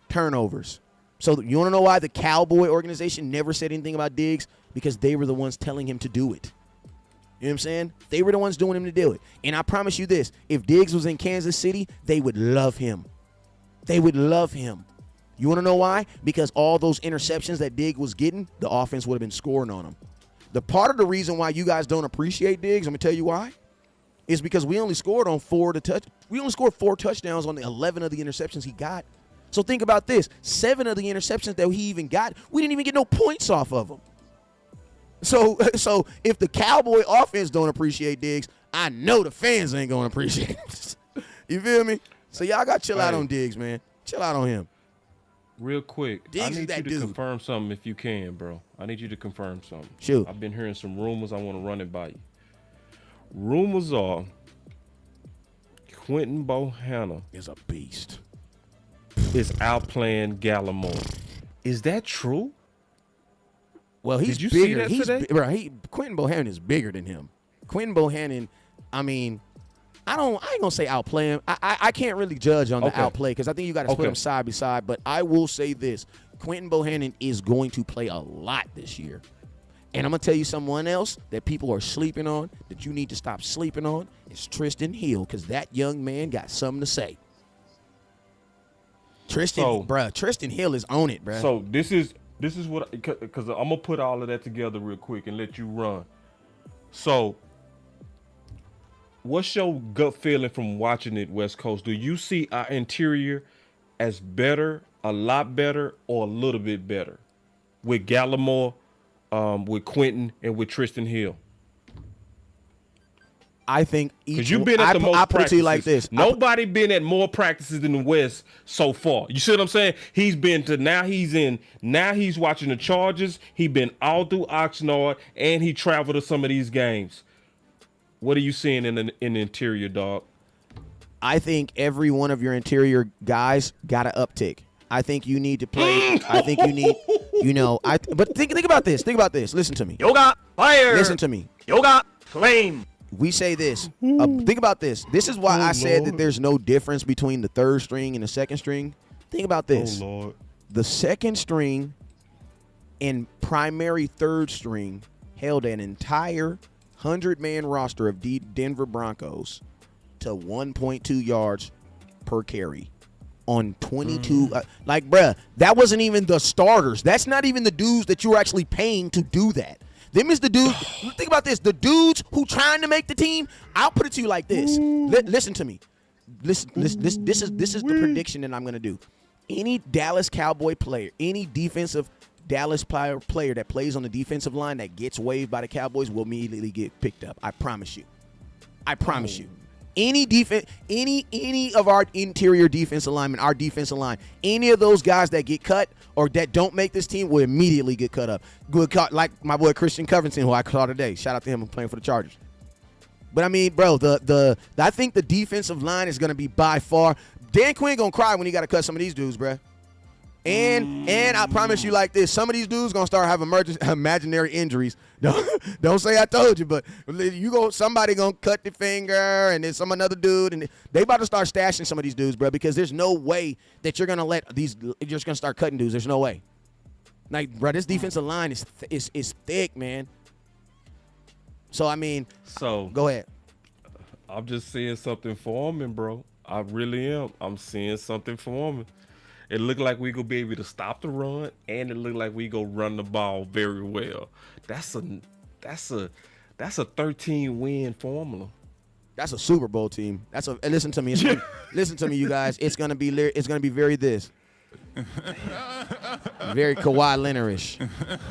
Turnovers. So you want to know why the Cowboy organization never said anything about Diggs? Because they were the ones telling him to do it. You know what I'm saying? They were the ones doing him to do it. And I promise you this, if Diggs was in Kansas City, they would love him. They would love him. You want to know why? Because all those interceptions that Diggs was getting, the offense would have been scoring on him. The part of the reason why you guys don't appreciate Diggs, I'm going to tell you why, is because we only scored 4 touchdowns on the 11 of the interceptions he got. So think about this. 7 of the interceptions that he even got, we didn't even get no points off of them. So if the Cowboy offense don't appreciate Diggs, I know the fans ain't going to appreciate it. You feel me? So y'all got to chill out on Diggs, man. Chill out on him. Real quick, Diggs I need you to dude. confirm something if you can, bro. I need you to confirm something. Sure. I've been hearing some rumors. I want to run it by you. Rumors are Quentin Bohanna is a beast. Is outplaying Gallimore. Is that true? Well, he's Did you bigger. see that today? Quentin Bohanna is bigger than him. Quentin Bohanna, I ain't gonna say outplay him. I can't really judge on the outplay because I think you got to split them side by side. But I will say this: Quentin Bohanna is going to play a lot this year. And I'm gonna tell you someone else that people are sleeping on that you need to stop sleeping on is Tristan Hill because that young man got something to say. Tristan Hill is on it, bruh. So this is what, because I'm gonna put all of that together real quick and let you run. So, what's your gut feeling from watching it, West Coast? Do you see our interior as better, a lot better, or a little bit better with Gallimore with Quentin and with Tristan Hill? I think because you've been at the most I put practices. it to you like this. Nobody been at more practices in the West so far. You see what I'm saying? He's been to now he's watching the Chargers. He been all through Oxnard and he traveled to some of these games. What are you seeing in the interior, dog? I think every one of your interior guys got an uptick. I think you need to play. I think you need, but think about this. Think about this. Listen to me. Yoga fire. Listen to me. Yoga flame. We say this. Think about this. This is why I said that there's no difference between the third string and the second string. Think about this. Oh, Lord. The second string and primary third string held an entire 100-man roster of Denver Broncos to 1.2 yards per carry on 22. Bruh, that wasn't even the starters. That's not even the dudes that you're actually paying to do that. Them is the dudes. Think about this. The dudes who trying to make the team. I'll put it to you like this. Listen to me. Listen. This is the prediction that I'm gonna do. Any Dallas Cowboy player, any defensive Dallas player that plays on the defensive line that gets waived by the Cowboys will immediately get picked up. I promise you. I promise you. Any defense, any of our interior defensive linemen, our defensive line, any of those guys that get cut or that don't make this team will immediately get cut up. Like my boy Christian Covington, who I saw today. Shout out to him. I'm playing for the Chargers. But I mean, bro, I think the defensive line is going to be by far. Dan Quinn gonna cry when he got to cut some of these dudes, bro. And I promise you like this, some of these dudes gonna start having imaginary injuries. Don't say I told you, but somebody gonna cut the finger and then another dude, and they about to start stashing some of these dudes, bro, because there's no way that you're gonna you're just gonna start cutting dudes. There's no way. Like, bro, this defensive line is thick, man. So I mean, go ahead. I'm just seeing something forming, bro. I really am. I'm seeing something forming. It looked like we gonna be able to stop the run, and it looked like we gonna run the ball very well. That's a 13-win formula. That's a Super Bowl team. Listen to me. Listen to me, you guys. It's gonna be very very Kawhi Leonard-ish.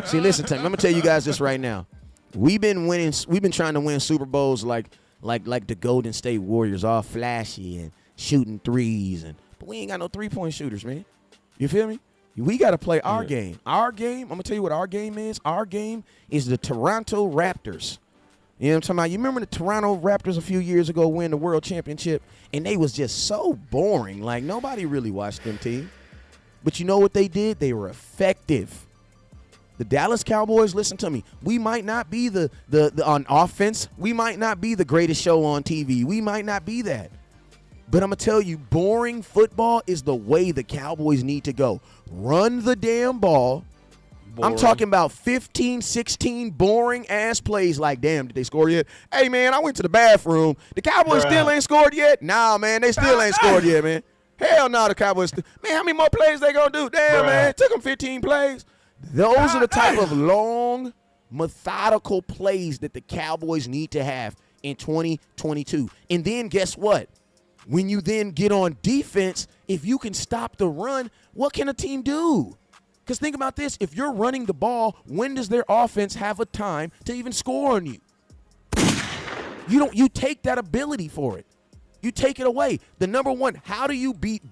See, listen to me. I'm gonna tell you guys this right now. We've been trying to win Super Bowls like the Golden State Warriors, all flashy and shooting threes, but we ain't got no three-point shooters, man. You feel me? We got to play our game. Our game, I'm going to tell you what our game is. Our game is the Toronto Raptors. You know what I'm talking about? You remember the Toronto Raptors a few years ago win the World Championship, and they was just so boring. Like, nobody really watched them team. But you know what they did? They were effective. The Dallas Cowboys, listen to me. We might not be the on offense. We might not be the greatest show on TV. We might not be that. But I'm going to tell you, boring football is the way the Cowboys need to go. Run the damn ball. Boring. I'm talking about 15, 16 boring-ass plays like, damn, did they score yet? Hey, man, I went to the bathroom. The Cowboys still ain't scored yet? Nah, man, they still ain't scored yet, man. Hell no, the Cowboys. Man, how many more plays they going to do? Damn, man, it took them 15 plays. Those are the type of long, methodical plays that the Cowboys need to have in 2022. And then guess what? When you then get on defense, if you can stop the run, what can a team do? Because think about this. If you're running the ball, when does their offense have a time to even score on you? You take that ability for it. You take it away. The number one, how do you beat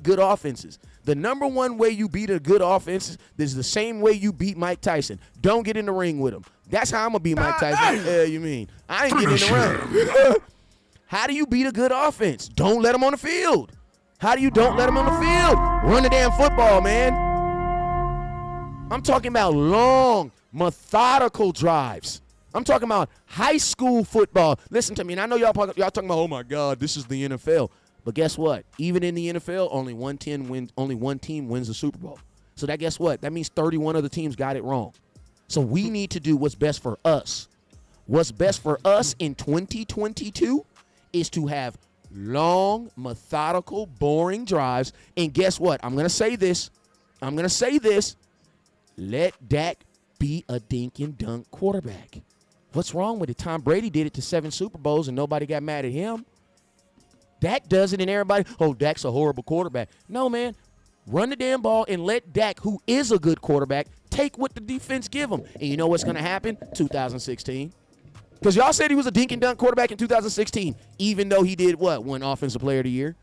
good offenses? The number one way you beat a good offense is the same way you beat Mike Tyson. Don't get in the ring with him. That's how I'm going to beat Mike Tyson. What the hell you mean? I ain't getting in the ring. How do you beat a good offense? Don't let them on the field. How do you don't let them on the field? Run the damn football, man. I'm talking about long, methodical drives. I'm talking about high school football. Listen to me, and I know y'all talking about, oh my God, this is the NFL. But guess what? Even in the NFL, only one team wins the Super Bowl. So that guess what? That means 31 other teams got it wrong. So we need to do what's best for us. What's best for us in 2022 is to have long, methodical, boring drives. And guess what? I'm going to say this. Let Dak be a dink and dunk quarterback. What's wrong with it? Tom Brady did it to 7 Super Bowls and nobody got mad at him. Dak does it and everybody, oh, Dak's a horrible quarterback. No, man. Run the damn ball and let Dak, who is a good quarterback, take what the defense give him. And you know what's going to happen? 2016. Because y'all said he was a dink and dunk quarterback in 2016, even though he did what? Won Offensive Player of the Year.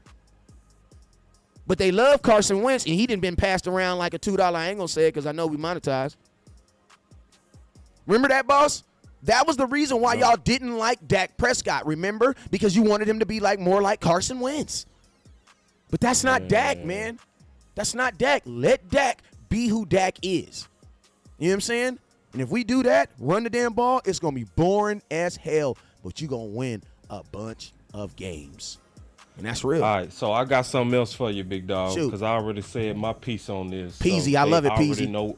But they love Carson Wentz, and he didn't been passed around like a $2. I ain't going to say it because I know we monetized. Remember that, boss? That was the reason why y'all didn't like Dak Prescott, remember? Because you wanted him to be more like Carson Wentz. But that's not Dak, man. That's not Dak. Let Dak be who Dak is. You know what I'm saying? And if we do that, run the damn ball, it's going to be boring as hell, but you're going to win a bunch of games. And that's real. All right, so I got something else for you, big dog, Shoot. because I already said my piece on this. Peasy, I love it, Peasy.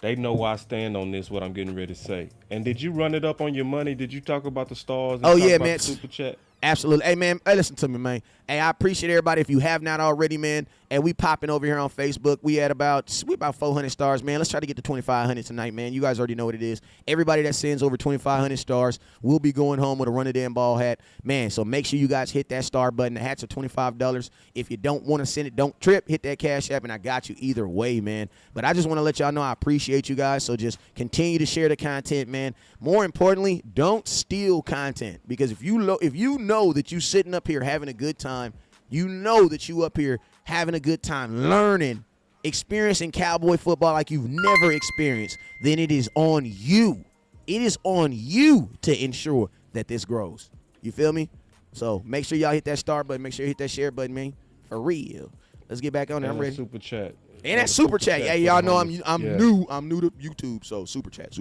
They know where I stand on this, what I'm getting ready to say. And did you run it up on your money? Did you talk about the stars? And Oh, talk yeah, about man. the Super Chat? Absolutely. Hey, man, hey, listen to me, man. Hey, I appreciate everybody. If you have not already, man, and we popping over here on Facebook. We about 400 stars, man. Let's try to get to 2,500 tonight, man. You guys already know what it is. Everybody that sends over 2,500 stars will be going home with a Run the Damn Ball hat. Man, so make sure you guys hit that star button. The hats are $25. If you don't want to send it, don't trip. Hit that Cash App, and I got you either way, man. But I just want to let y'all know I appreciate you guys, so just continue to share the content, man. More importantly, don't steal content, because if you know that you sitting up here having a good time, you know that you up here having a good time learning, experiencing Cowboy football like you've never experienced, then it is on you. It is on you to ensure that this grows. You feel me? So make sure y'all hit that star button. Make sure you hit that share button, man. For real. Let's get back on there. I'm ready. Super chat. And that super chat. Yeah, y'all know I'm Yeah. new. I'm new to YouTube, so super chat.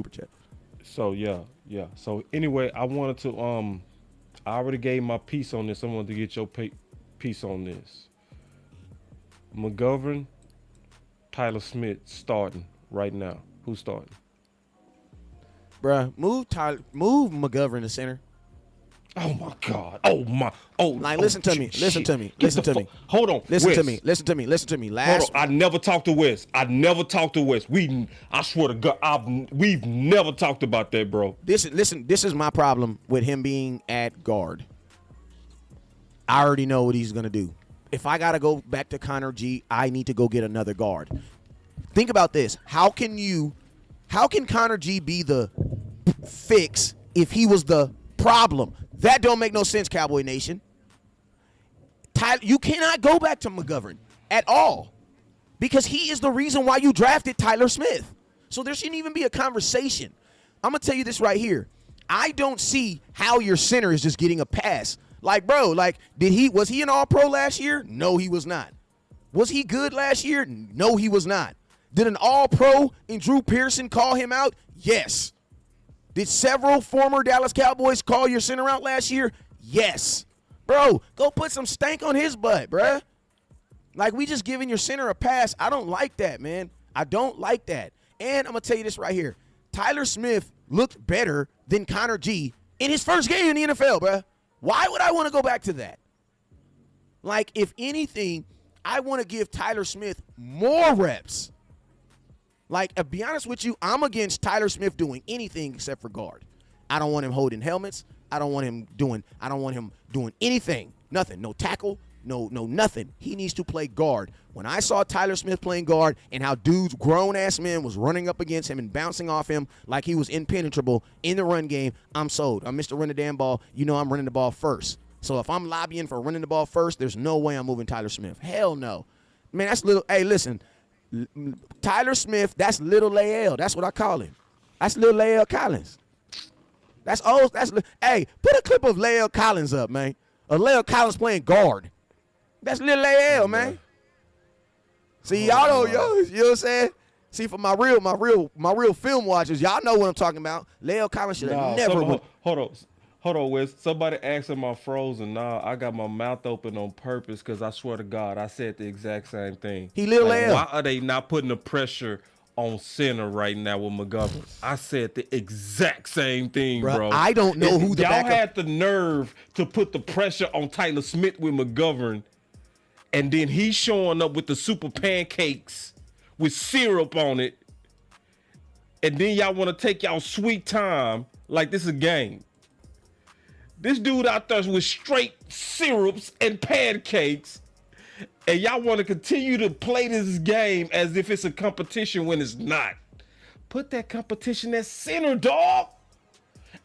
So yeah. So anyway, I wanted to I already gave my piece on this. I wanted to get your piece on this. McGovern, Tyler Smith starting right now. Who's starting? Bruh, move McGovern to center. Oh my God. Listen to me. Hold on. Listen to me. Hold on. I never talked to Wes. I swear to God, we've never talked about that, bro. This is my problem with him being at guard. I already know what he's gonna do. If I gotta go back to Connor G, I need to go get another guard. Think about this. How can Connor G be the fix if he was the problem? That don't make no sense, Cowboy Nation. You cannot go back to McGovern at all, because he is the reason why you drafted Tyler Smith. So there shouldn't even be a conversation. I'm going to tell you this right here. I don't see how your center is just getting a pass. Like, bro, was he an All-Pro last year? No, he was not. Was he good last year? No, he was not. Did an All-Pro in Drew Pearson call him out? Yes. Did several former Dallas Cowboys call your center out last year? Yes. Bro, go put some stank on his butt, bruh. Like, we just giving your center a pass. I don't like that, man. I don't like that. And I'm going to tell you this right here. Tyler Smith looked better than Connor G in his first game in the NFL, bruh. Why would I want to go back to that? Like, if anything, I want to give Tyler Smith more reps. Like, to be honest with you, I'm against Tyler Smith doing anything except for guard. I don't want him holding helmets. I don't want him doing anything. Nothing. No tackle. No, nothing. He needs to play guard. When I saw Tyler Smith playing guard and how dudes, grown-ass men, was running up against him and bouncing off him like he was impenetrable in the run game, I'm sold. I'm Mr. Run the Damn Ball. You know I'm running the ball first. So if I'm lobbying for running the ball first, there's no way I'm moving Tyler Smith. Hell no. Man, that's little. Hey, listen. Tyler Smith, that's little Lael. That's what I call him. That's little Lael Collins. Hey, put a clip of Lael Collins up, man. Lael Collins playing guard. That's little Lael, man. See, y'all know, you know what I'm saying? See, for my real film watchers, y'all know what I'm talking about. Lael Collins should have never. Hold on, Wes. Somebody asked am I frozen. Nah, I got my mouth open on purpose because I swear to God, I said the exact same thing. He little Lael. Why are they not putting the pressure on center right now with McGovern? I said the exact same thing, bro. I don't know who the y'all backup. had the nerve to put the pressure on Tyler Smith with McGovern, and then he's showing up with the super pancakes with syrup on it, and then y'all want to take y'all sweet time like this is a game. This dude out there with straight syrups and pancakes, And y'all want to continue to play this game as if it's a competition when it's not. Put that competition at center, dog.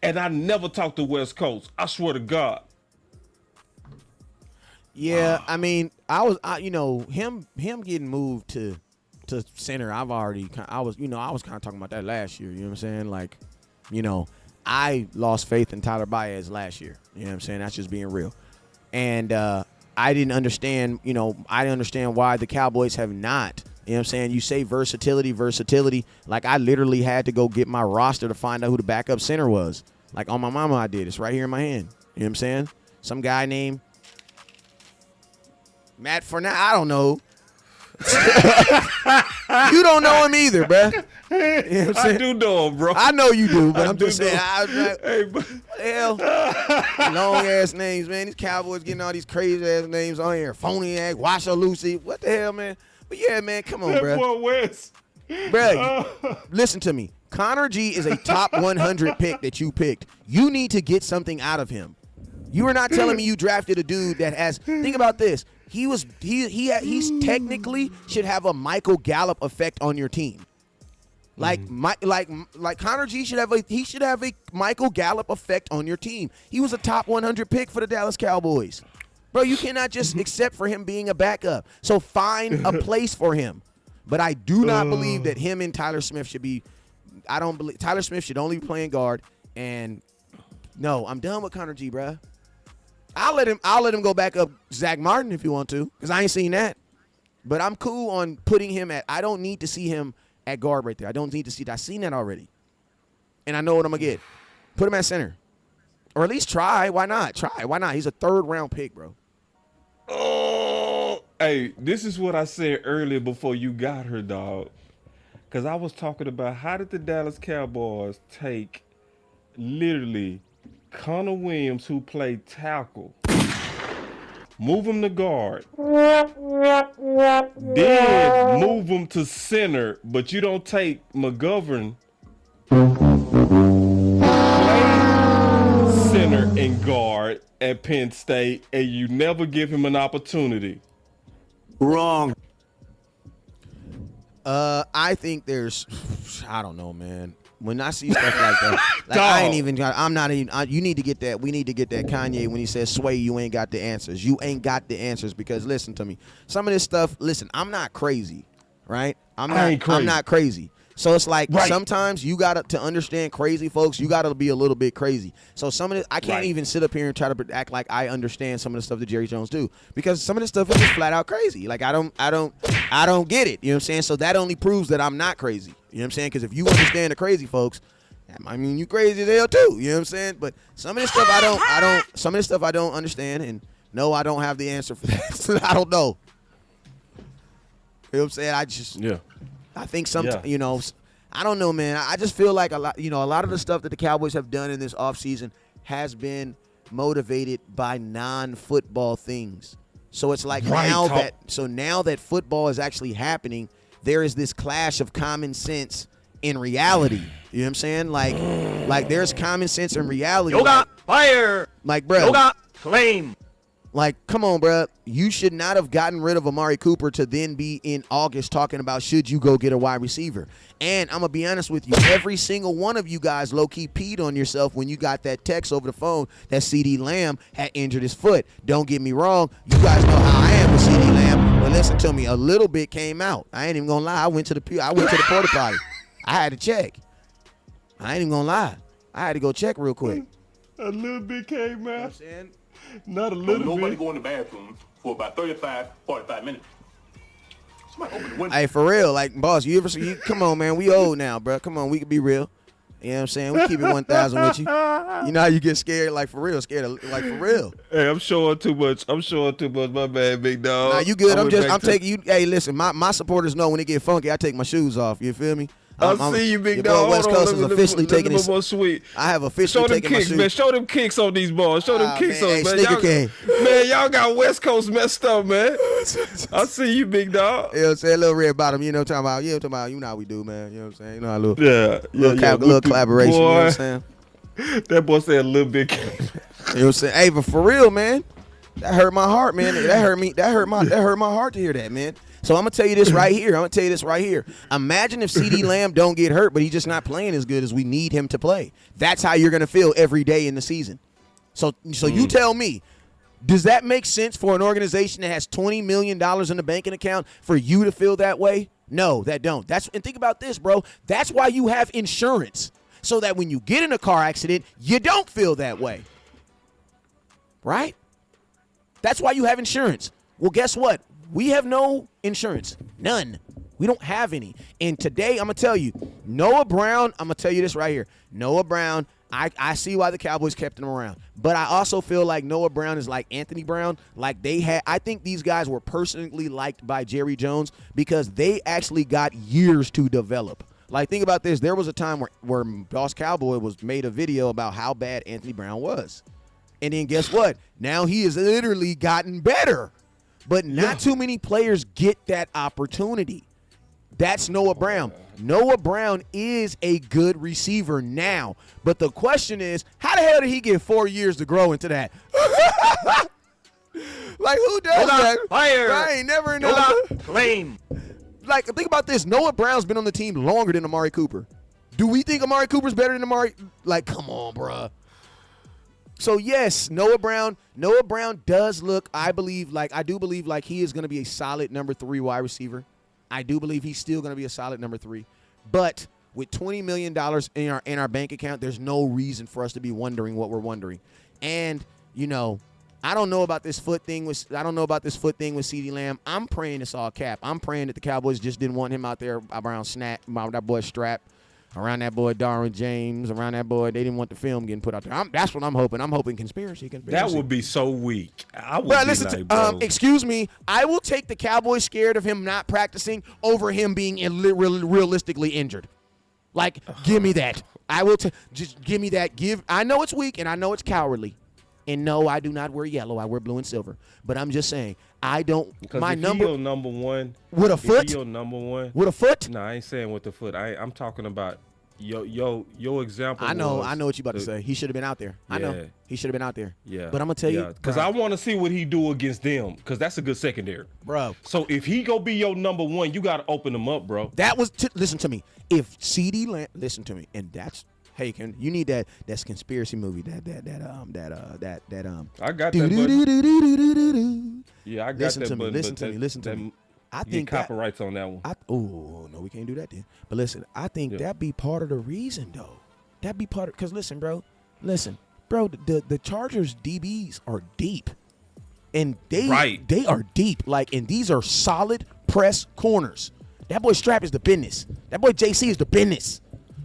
And I never talk to West Coast. I swear to God. Yeah, I mean, him getting moved to center. I was kind of talking about that last year. You know what I'm saying? Like, I lost faith in Tyler Baez last year. You know what I'm saying? That's just being real. And I didn't understand. I didn't understand why the Cowboys have not. You know what I'm saying? You say versatility. Like, I literally had to go get my roster to find out who the backup center was. Like, on my mama, I did. It's right here in my hand. You know what I'm saying? Some guy named Matt Fournette. I don't know. You don't know him either, bruh. You know what I'm saying? I do know him, bro. I know you do, but I'm just saying. Hey, but What the hell? Long-ass names, man. These Cowboys getting all these crazy-ass names on here. Phony-ass, Washer Lucy. What the hell, man? But, yeah, man, come on, that bruh. boy West. Bruh, listen to me. Connor G is a top 100 pick that you picked. You need to get something out of him. You are not telling me you drafted a dude that has. Think about this. He's technically should have a Michael Gallup effect on your team. Like Connor G should have a Michael Gallup effect on your team. He was a top 100 pick for the Dallas Cowboys. Bro, you cannot just accept for him being a backup. So find a place for him. But I do not believe that him and Tyler Smith should be. I don't believe Tyler Smith should only be playing guard. And no, I'm done with Connor G, bruh. I'll let him go back up Zach Martin if you want to, because I ain't seen that. But I'm cool on putting him at. I don't need to see him at guard right there. I don't need to see that. I've seen that already. And I know what I'm going to get. Put him at center. Or at least try. Why not? Try. Why not? He's a third-round pick, bro. Oh, hey, this is what I said earlier before you got her, dog. Because I was talking about how did the Dallas Cowboys take literally Connor Williams, who played tackle, move him to guard, then move him to center, but you don't take McGovern, play center and guard at Penn State, and you never give him an opportunity. Wrong. I think there's, I don't know, man. When I see stuff like that, like I'm not even. You need to get that. We need to get that Kanye when he says, "Sway, you ain't got the answers. You ain't got the answers." Because listen to me, some of this stuff. Listen, I'm not crazy, right? I'm not crazy. So it's like sometimes you got to understand crazy folks. You got to be a little bit crazy. So some of this, I can't even sit up here and try to act like I understand some of the stuff that Jerry Jones do, because some of this stuff is just flat out crazy. Like I don't get it. You know what I'm saying? So that only proves that I'm not crazy. You know what I'm saying? Because if you understand the crazy folks, I mean, you crazy as hell too. You know what I'm saying? But some of this stuff some of this stuff I don't understand, and no, I don't have the answer for that. I don't know. You know what I'm saying? I think sometimes, I don't know, man. I just feel like a lot of the stuff that the Cowboys have done in this offseason has been motivated by non-football things. So it's like now that football is actually happening, there is this clash of common sense in reality. You know what I'm saying? Like there's common sense in reality. Yoga fire. Like, bro. Yoga flame. Like, come on, bro. You should not have gotten rid of Amari Cooper to then be in August talking about should you go get a wide receiver. And I'm going to be honest with you. Every single one of you guys low-key peed on yourself when you got that text over the phone that CeeDee Lamb had injured his foot. Don't get me wrong. You guys know how I am with CeeDee Lamb. But listen to me. A little bit came out. I ain't even going to lie. I went to the porta potty. I had to check. I ain't even going to lie. I had to go check real quick. A little bit came out. You know what I'm saying? Not a little Nobody bit. go in the bathroom for about 35, 45 minutes. Somebody open the window. Hey, for real, like, boss, come on, man. We old now, bro. Come on, we can be real. You know what I'm saying? We keep it 1,000 with you. You know how you get scared, like, for real, like, for real. Hey, I'm showing too much. My bad, big dog. Nah, you good. I'm taking you. Hey, listen, my supporters know when they get funky, I take my shoes off. You feel me? I see you, big your dog. boy West Coast is officially taking his. More sweet. I have officially taken my shoes. Man. Show them kicks on these boys. Show them kicks man, on, man. Man, y'all got West Coast messed up, man. I see you, big dog. You know what I'm saying? Little red bottom. You know what I'm talking about. You know how we do, man. You know what I'm saying? You know how little collaboration. Boy, you know what I'm saying? That boy said a little bit. You know what I'm saying? Hey, but for real, man. That hurt my heart, man. That hurt me. That hurt my heart to hear that, man. So I'm gonna tell you this right here. Imagine if CeeDee Lamb don't get hurt, but he's just not playing as good as we need him to play. That's how you're gonna feel every day in the season. So you tell me, does that make sense for an organization that has $20 million in the banking account for you to feel that way? No, that don't. And think about this, bro. That's why you have insurance, so that when you get in a car accident, you don't feel that way. Right? That's why you have insurance. Well, guess what? We have no insurance. None. We don't have any. And today, I'm going to tell you, Noah Brown, I'm going to tell you this right here. Noah Brown, I see why the Cowboys kept him around. But I also feel like Noah Brown is like Anthony Brown. Like I think these guys were personally liked by Jerry Jones because they actually got years to develop. Like, think about this. There was a time where Boss Cowboy made a video about how bad Anthony Brown was. And then guess what? Now he has literally gotten better. But not too many players get that opportunity. That's Noah Brown. Noah Brown is a good receiver now. But the question is, how the hell did he get 4 years to grow into that? Like, who does that? Fire. I ain't never Do known. not claim. Like, think about this. Noah Brown's been on the team longer than Amari Cooper. Do we think Amari Cooper's better than Amari? Like, come on, bruh. So, yes, Noah Brown does look, I do believe like he is going to be a solid number 3 wide receiver. I do believe he's still going to be a solid number 3. But with $20 million in our bank account, there's no reason for us to be wondering what we're wondering. And, I don't know about this foot thing with CeeDee Lamb. I'm praying it's all cap. I'm praying that the Cowboys just didn't want him out there around that boy Strap, around that boy Darwin James, around that boy. They didn't want the film getting put out there. That's what I'm hoping. I'm hoping conspiracy. That would be so weak. I would bro. Excuse me. I will take the Cowboys scared of him not practicing over him being realistically injured. Like, give me that. I will just give me that. I know it's weak and I know it's cowardly. And no, I do not wear yellow. I wear blue and silver. But I'm just saying, I don't. My number. Your number one with a foot. Your number one with a foot. No, I ain't saying with the foot. I'm talking about your example. I know what you about to say. He should have been out there. Yeah. I know he should have been out there. Yeah. But I'm gonna tell you, because I want to see what he do against them. Because that's a good secondary, bro. So if he go be your number one, you got to open him up, bro. That was listen to me. If CeeDee Lamb, listen to me, and that's. Hey, you need that's conspiracy movie that I got that. Yeah, I got listen that. To me, listen to me. I think copyrights on that one. Oh no, we can't do that then. But listen, I think that'd be part of the reason though. That'd be part of because listen, bro, the Chargers DBs are deep, and they are deep. Like, and these are solid press corners. That boy Strap is the business. That boy JC is the business.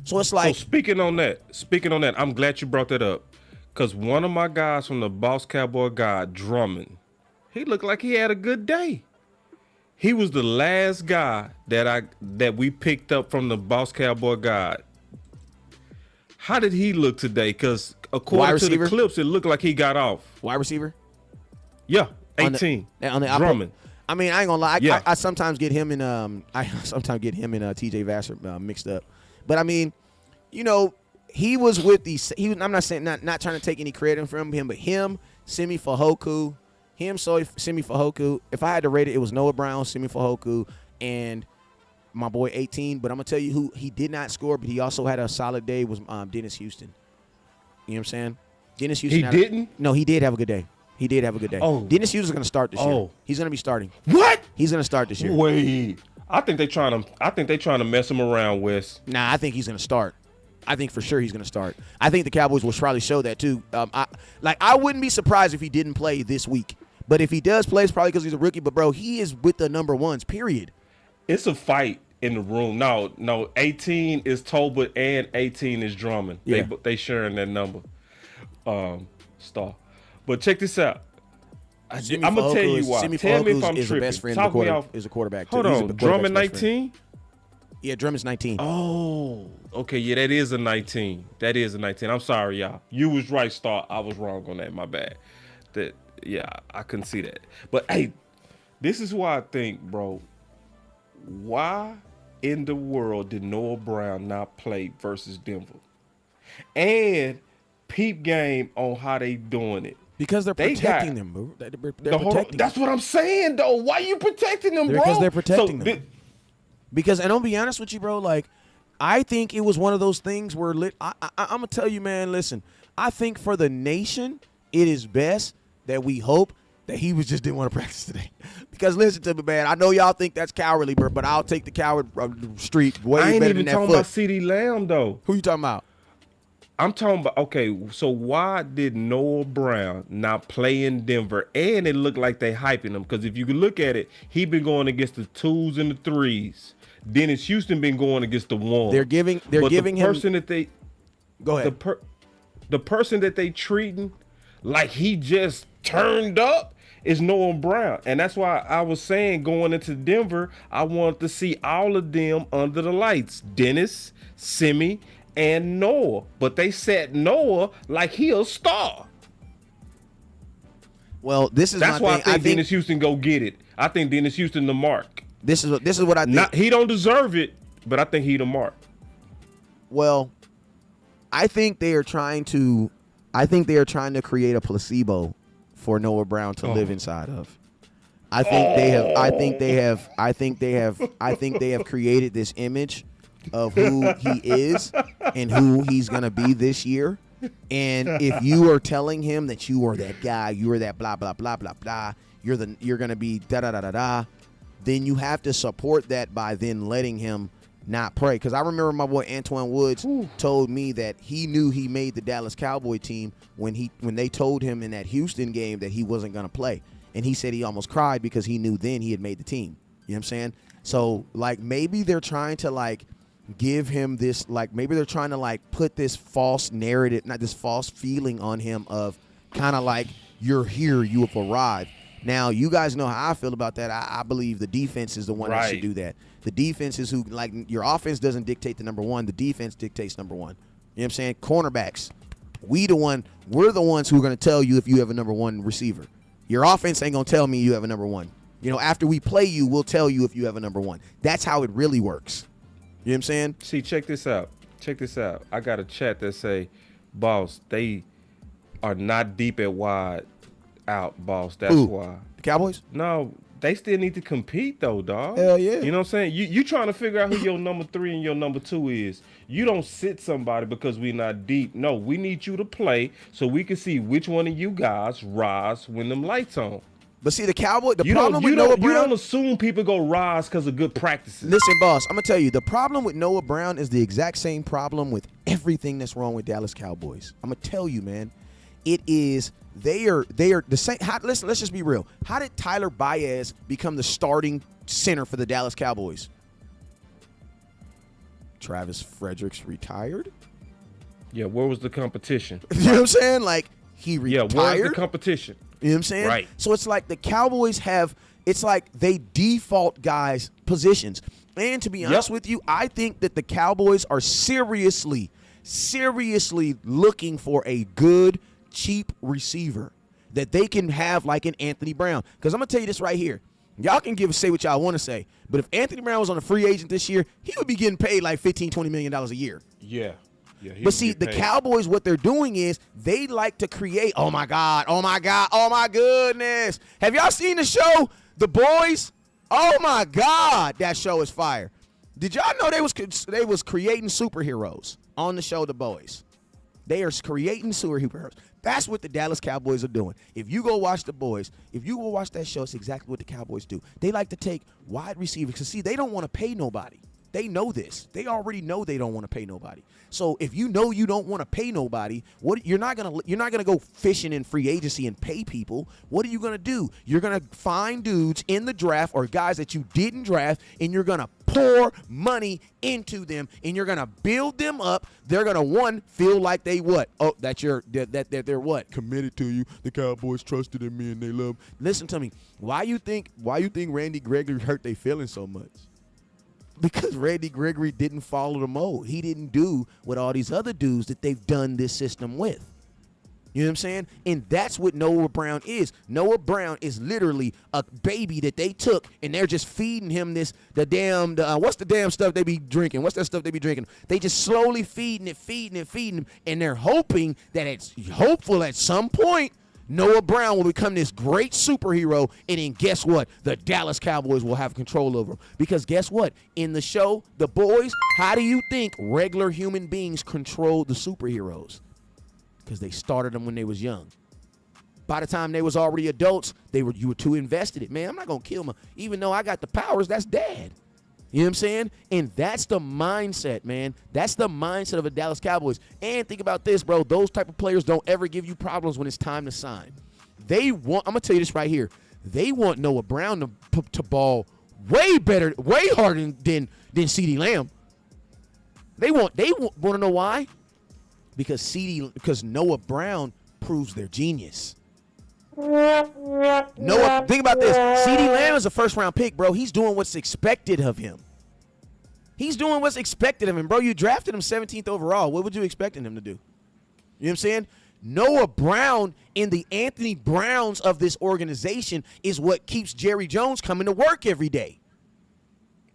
So it's like. So speaking on that, I'm glad you brought that up, because one of my guys from the Boss Cowboy Guide, Drummond, he looked like he had a good day. He was the last guy that we picked up from the Boss Cowboy Guide. How did he look today? Because according to the clips, it looked like he got off. Wide receiver? Yeah, 18. On the Drummond. I mean, I ain't gonna lie. I sometimes get him and TJ Vassar mixed up. But I mean, he was with I'm not saying not trying to take any credit from him, but Simi Fehoko. If I had to rate it, it was Noah Brown, Simi Fehoko, and my boy 18. But I'm gonna tell you who he did not score, but he also had a solid day was Dennis Houston. You know what I'm saying? Dennis Houston. He didn't? No, he did have a good day. Oh. Dennis Houston's gonna start this year. He's gonna be starting. What? He's gonna start this year. Wait. I think they trying to mess him around, Wes. Nah, I think he's gonna start. I think for sure he's gonna start. I think the Cowboys will probably show that too. I wouldn't be surprised if he didn't play this week. But if he does play, it's probably because he's a rookie. But bro, he is with the number ones. Period. It's a fight in the room. No. 18 is Tolbert and 18 is Drummond. Yeah. They sharing that number. Star. But check this out. I'm gonna tell you why. Tell me if I'm tripping. Best friend is a quarterback. Hold on, Drummond 19. Yeah, Drummond's 19. Oh, okay. Yeah, that is a 19. I'm sorry, y'all. You was right, Star. I was wrong on that. My bad. I couldn't see that. But hey, this is why I think, bro. Why in the world did Noah Brown not play versus Denver? And peep game on how they doing it. Because they're They protecting got- them, bro. They're Hold on. protecting That's what I'm saying, though. Why you protecting them, bro? Because they're protecting So, them. Because, and I'll be honest with you, bro, like, I think it was one of those things where I'm going to tell you, man, listen, I think for the nation, it is best that we hope that he just didn't want to practice today. Because listen to me, man, I know y'all think that's cowardly, bro, but I'll take the coward street way I ain't better even than that talking foot. about CeeDee Lamb, though. Who you talking about? I'm talking about, okay, so why did Noah Brown not play in Denver? And it looked like they hyping him. Because if you can look at it, he been going against the 2s and the 3s. Dennis Houston been going against the 1s. They're giving the him. person that they Go ahead. the person that they treating like he just turned up is Noah Brown. And that's why I was saying going into Denver, I wanted to see all of them under the lights. Dennis, Simi, and Noah. But they set Noah like he a star. Well, this is That's my why thing. I think Dennis Houston go get it. I think Dennis Houston the mark. This is what I think. He don't deserve it, but I think he the mark. Well, I think they are trying to create a placebo for Noah Brown to live inside of. I think they have created this image of who he is and who he's gonna be this year. And if you are telling him that you are that guy, you are that blah blah blah blah blah, you're gonna be da da da da da, then you have to support that by then letting him not pray. Because I remember my boy Antoine Woods told me that he knew he made the Dallas Cowboy team when they told him in that Houston game that he wasn't going to play. And he said he almost cried because he knew then he had made the team. You know what I'm saying? So, like, maybe they're trying to, like, give him this, like, maybe they're trying to, like, put this false narrative, not this false feeling on him of kind of like, you're here, you have arrived. Now, you guys know how I feel about that. I believe the defense is the one that should do that. The defense is who, like, your offense doesn't dictate the number one. The defense dictates number one. You know what I'm saying? Cornerbacks. We're the ones who are going to tell you if you have a number one receiver. Your offense ain't going to tell me you have a number one. You know, after we play you, we'll tell you if you have a number one. That's how it really works. You know what I'm saying? See, check this out. I got a chat that say, boss, they are not deep at wide out, boss. That's why. The Cowboys? No, they still need to compete though, dog. Hell yeah. You know what I'm saying? You trying to figure out who your number 3 and your number 2 is. You don't sit somebody because we not deep. No, we need you to play so we can see which one of you guys rise when them lights on. But see, the Cowboy, You problem don't, with you Noah don't, you Brown. don't assume people go rise because of good practices. Listen, boss, I'm going to tell you, the problem with Noah Brown is the exact same problem with everything that's wrong with Dallas Cowboys. I'm going to tell you, man. It is, they are the same. Let's just be real. How did Tyler Baez become the starting center for the Dallas Cowboys? Travis Fredericks retired. Yeah, where was the competition? You know what I'm saying? Like, he retired. Yeah, where's the competition? You know what I'm saying? Right. So it's like the Cowboys it's like they default guys positions. And to be honest with you, I think that the Cowboys are seriously looking for a good, cheap receiver that they can have like an Anthony Brown. Because I'm going to tell you this right here. Y'all can say what y'all want to say. But if Anthony Brown was on a free agent this year, he would be getting paid like $15, $20 million a year. Yeah. But see, the Cowboys, what they're doing is they like to create, oh my goodness. Have y'all seen the show, The Boys? Oh my God, that show is fire. Did y'all know they was creating superheroes on the show, The Boys? They are creating superheroes. That's what the Dallas Cowboys are doing. If you go watch The Boys, if you go watch that show, it's exactly what the Cowboys do. They like to take wide receivers because, see, they don't want to pay nobody. They know this. They already know they don't want to pay nobody. So if you know you don't want to pay nobody, you're not gonna go fishing in free agency and pay people. What are you gonna do? You're gonna find dudes in the draft or guys that you didn't draft, and you're gonna pour money into them, and you're gonna build them up. They're gonna feel like they what? Oh, that they're what? Committed to you. The Cowboys trusted in me and they love. Listen to me. Why you think Randy Gregory hurt their feelings so much? Because Randy Gregory didn't follow the mold. He didn't do what all these other dudes that they've done this system with. You know what I'm saying? And that's what Noah Brown is. Noah Brown is literally a baby that they took, and they're just feeding him what's the damn stuff they be drinking? What's that stuff they be drinking? They just slowly feeding him, and they're hoping that it's hopeful at some point Noah Brown will become this great superhero, and then guess what? The Dallas Cowboys will have control over him. Because guess what? In the show, The Boys, how do you think regular human beings controlled the superheroes? Because they started them when they was young. By the time they was already adults, you were too invested in it. Man, I'm not going to kill him. Even though I got the powers, that's dad. You know what I'm saying? And that's the mindset, man. That's the mindset of the Dallas Cowboys. And think about this, bro. Those type of players don't ever give you problems when it's time to sign. I'm going to tell you this right here. They want Noah Brown to ball way better, way harder than CeeDee Lamb. They want to know why? Because Noah Brown proves their genius. Noah, think about this. CeeDee Lamb is a first-round pick, bro. He's doing what's expected of him. He's doing what's expected of him, bro. You drafted him 17th overall. What would you expecting him to do? You know what I'm saying? Noah Brown and the Anthony Browns of this organization is what keeps Jerry Jones coming to work every day.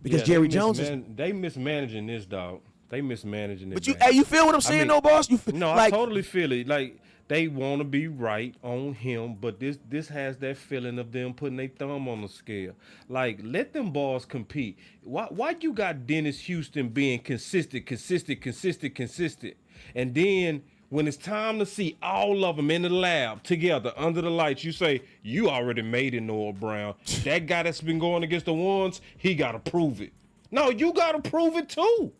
Because Jerry Jones is... They mismanaging this, dog. They mismanaging it. But you feel what I'm saying, though, boss? I totally feel it. Like, they want to be right on him, but this has that feeling of them putting their thumb on the scale. Like, let them balls compete. Why you got Dennis Houston being consistent, and then when it's time to see all of them in the lab together under the lights, you say, you already made it, Noah Brown. That guy that's been going against the ones, he got to prove it. No, you got to prove it too.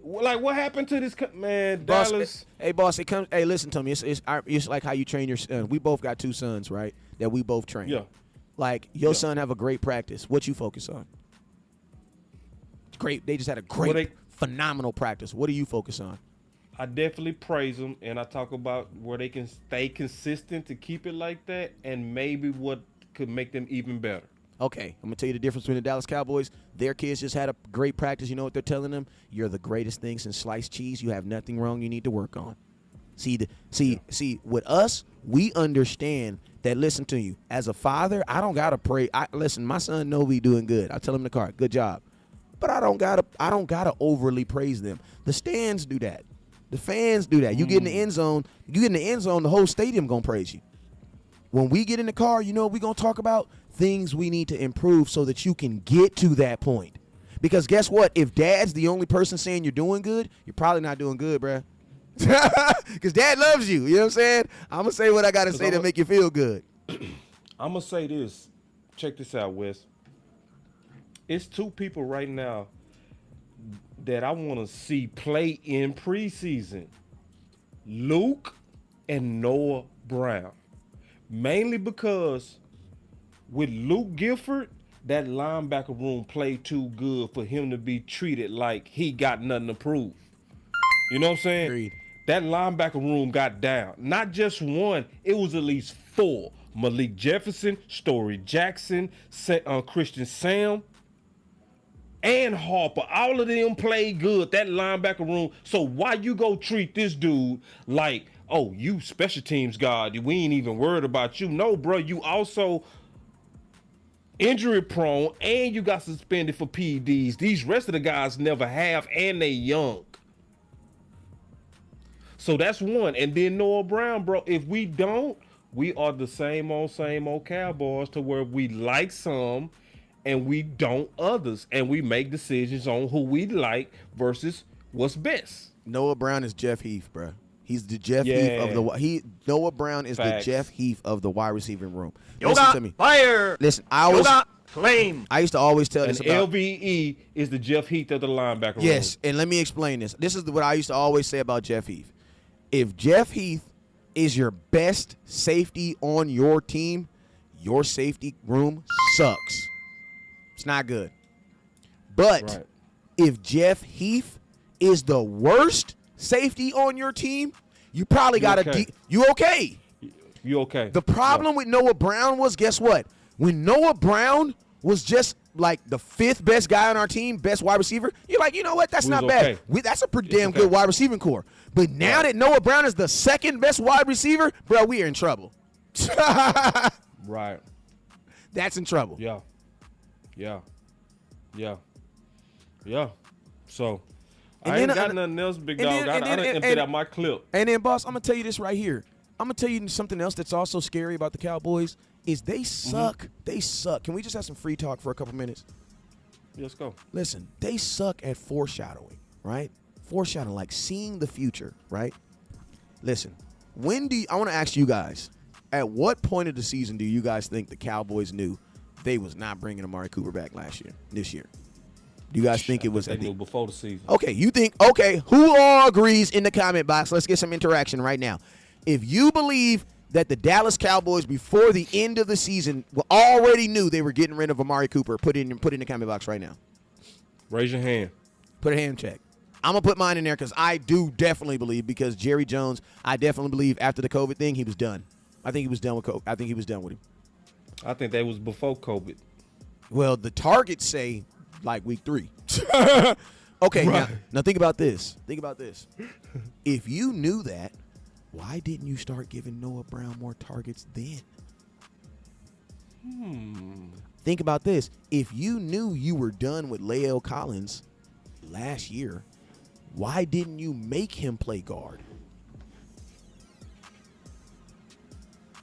Like, what happened to this man, boss, Dallas? Hey, boss, it comes. Hey, listen to me. It's like how you train your son. We both got two sons, right? That we both train. Yeah. Like, your son have a great practice. What you focus on? Great. They just had a great, phenomenal practice. What do you focus on? I definitely praise them, and I talk about where they can stay consistent to keep it like that, and maybe what could make them even better. Okay, I'm going to tell you the difference between the Dallas Cowboys. Their kids just had a great practice. You know what they're telling them? You're the greatest thing since sliced cheese. You have nothing wrong you need to work on. See, with us, we understand that, listen to you, as a father, I don't got to pray. Listen, my son know we doing good. I tell him in the car, good job. But I don't gotta overly praise them. The stands do that. The fans do that. You get in the end zone, the whole stadium going to praise you. When we get in the car, you know what we're going to talk about? Things we need to improve so that you can get to that point. Because guess what? If dad's the only person saying you're doing good, you're probably not doing good, bruh. Because dad loves you. You know what I'm saying? I'm going to say what I got to say to make you feel good. I'm going to say this. Check this out, Wes. It's two people right now that I want to see play in preseason. Luke and Noah Brown. Mainly because with Luke Gifford, that linebacker room played too good for him to be treated like he got nothing to prove. You know what I'm saying? Agreed. That linebacker room got down. Not just one, it was at least four. Malik Jefferson, Story Jackson, Christian Sam, and Harper. All of them played good, that linebacker room. So why you go treat this dude like, oh, you special teams god, we ain't even worried about you? No, bro, you also injury prone and you got suspended for PEDs. These rest of the guys never have, and they young. So that's one. And then Noah Brown, bro, if we don't, we are the same old Cowboys, to where we like some and we don't others, and we make decisions on who we like versus what's best. Noah Brown is Jeff Heath, bro. He's the Jeff Heath of the Noah Brown is Facts. the Jeff Heath of the wide receiving room. Yoga, Listen to me. fire. Listen, Yoga, flame. I used to always tell And this about LVE is the Jeff Heath of the linebacker room. Yes, and let me explain this. This is what I used to always say about Jeff Heath. If Jeff Heath is your best safety on your team, your safety room sucks. It's not good. But Right. if Jeff Heath is the worst safety on your team, you probably got to okay. you okay. You okay? The problem with Noah Brown was, guess what? When Noah Brown was just like the fifth best guy on our team, best wide receiver, you're like, you know what? That's We not was bad. okay. That's a pretty It's damn okay. good wide receiving core. But now that Noah Brown is the second best wide receiver, bro, we are in trouble. Right. That's in trouble. Yeah. So And I ain't then- got nothing else, big and dog. then- I and done then- emptied out my clip. And then, boss, I'm going to tell you this right here. I'm going to tell you something else that's also scary about the Cowboys is they suck. Mm-hmm. They suck. Can we just have some free talk for a couple minutes? Let's go. Listen, they suck at foreshadowing, right? Foreshadowing, like seeing the future, right? Listen, I want to ask you guys, at what point of the season do you guys think the Cowboys knew they was not bringing Amari Cooper back this year? Do you guys think it was they knew before the season? Okay, you think, okay, who all agrees in the comment box? Let's get some interaction right now. If you believe that the Dallas Cowboys before the end of the season already knew they were getting rid of Amari Cooper, put it in the comment box right now. Raise your hand. Put a hand check. I'm going to put mine in there because I do definitely believe, because Jerry Jones, I definitely believe after the COVID thing, he was done. I think he was done with COVID. I think he was done with him. I think that was before COVID. Well, the targets say like week 3. Okay, right. Now think about this. Think about this. If you knew that, why didn't you start giving Noah Brown more targets then? Think about this. If you knew you were done with Lael Collins last year, why didn't you make him play guard?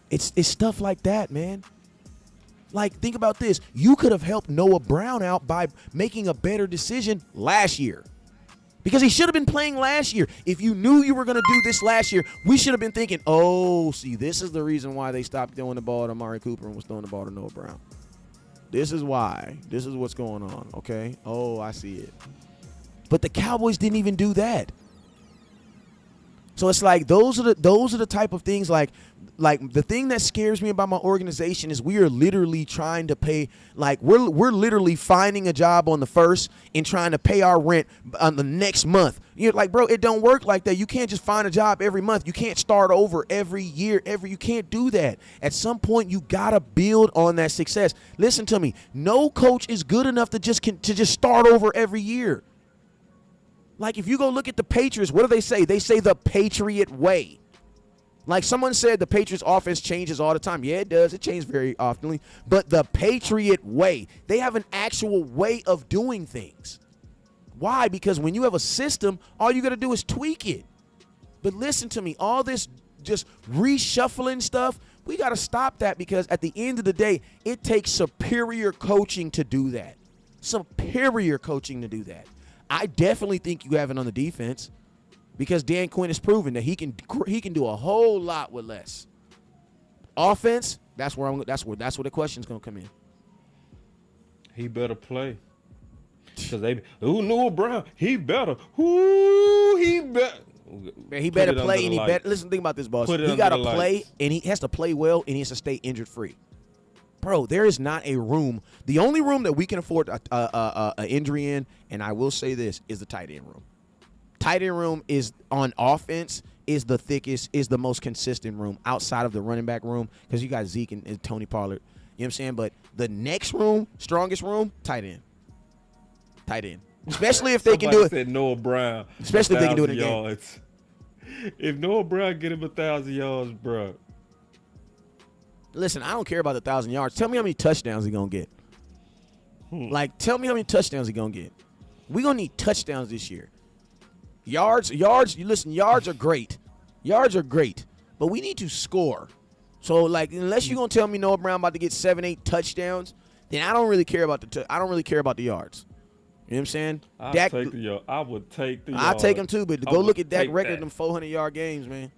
It's stuff like that, man. Like, think about this. You could have helped Noah Brown out by making a better decision last year. Because he should have been playing last year. If you knew you were going to do this last year, we should have been thinking, oh, see, this is the reason why they stopped throwing the ball to Amari Cooper and was throwing the ball to Noah Brown. This is why. This is what's going on, okay? Oh, I see it. But the Cowboys didn't even do that. So it's like those are the type of things like the thing that scares me about my organization is we are literally trying to pay, like we're literally finding a job on the 1st and trying to pay our rent on the next month. You're like, bro, it don't work like that. You can't just find a job every month. You can't start over every year. You can't do that. At some point, you gotta build on that success. Listen to me. No coach is good enough to just start over every year. Like, if you go look at the Patriots, what do they say? They say the Patriot way. Like someone said, the Patriots offense changes all the time. Yeah, it does. It changes very often. But the Patriot way, they have an actual way of doing things. Why? Because when you have a system, all you got to do is tweak it. But listen to me, all this just reshuffling stuff, we got to stop that, because at the end of the day, it takes superior coaching to do that. Superior coaching to do that. I definitely think you have it on the defense, because Dan Quinn has proven that he can do a whole lot with less. Offense, that's where the question's gonna come in. He better play. Cause Noah Brown, he better. He better. Man, he better play, and he better. Listen, think about this, boss. He got to play, and he has to play well, and he has to stay injured free. Bro, there is not a room. The only room that we can afford an injury in, and I will say this, is the tight end room. Tight end room is on offense is the thickest, is the most consistent room outside of the running back room, because you got Zeke and Tony Pollard. You know what I'm saying? But the next room, strongest room, tight end. Tight end. Especially if they can do it. Said Noah Brown. Especially if they can do it again. Yards. If Noah Brown get him 1,000 yards, bro. Listen, I don't care about the 1,000 yards. Tell me how many touchdowns he's going to get. Like, tell me how many touchdowns he's going to get. We're going to need touchdowns this year. Yards, yards are great. Yards are great. But we need to score. So, like, unless you're going to tell me Noah Brown about to get 7-8 touchdowns, then I don't really care about the yards. You know what I'm saying? I would take the yards. I'll take them too, but go look at Dak record, them 400-yard games, man.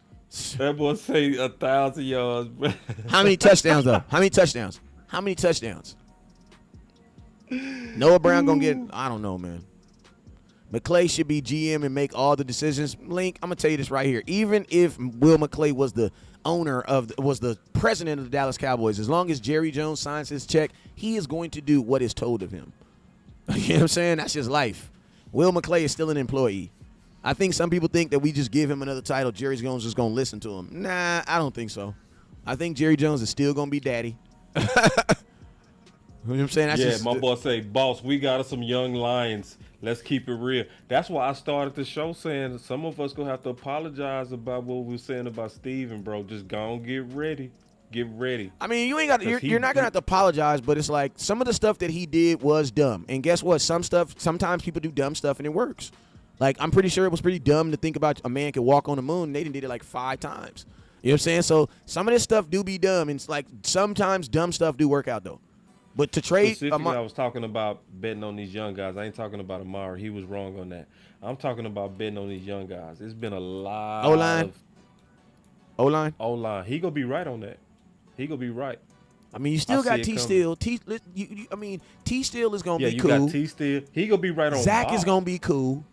That boy say 1,000 yards, bro. How many touchdowns, though? How many touchdowns? Noah Brown going to get, I don't know, man. McClay should be GM and make all the decisions. Link, I'm going to tell you this right here. Even if Will McClay was the president of the Dallas Cowboys, as long as Jerry Jones signs his check, he is going to do what is told of him. You know what I'm saying? That's just life. Will McClay is still an employee. I think some people think that we just give him another title, Jerry Jones is just going to listen to him. Nah, I don't think so. I think Jerry Jones is still going to be daddy. You know what I'm saying? That's my boy say, boss, we got us some young lions. Let's keep it real. That's why I started the show saying some of us going to have to apologize about what we were saying about Steven, bro. Just go and get ready. Get ready. I mean, you're not going to have to apologize, but it's like some of the stuff that he did was dumb. And guess what? Sometimes people do dumb stuff and it works. Like, I'm pretty sure it was pretty dumb to think about a man could walk on the moon. They did it like 5 times. You know what I'm saying? So some of this stuff do be dumb, and it's like sometimes dumb stuff do work out though. But to trade, Specifically, I was talking about betting on these young guys. I ain't talking about Amari. He was wrong on that. I'm talking about betting on these young guys. It's been a lot O-line? of O-line. O-line. He gonna be right on that. He gonna be right. I mean, you still got see it T coming. Steele. I mean, T Steele is gonna Yeah, be you cool. got T Steele. He gonna be right on. Zach is Bob. gonna be cool.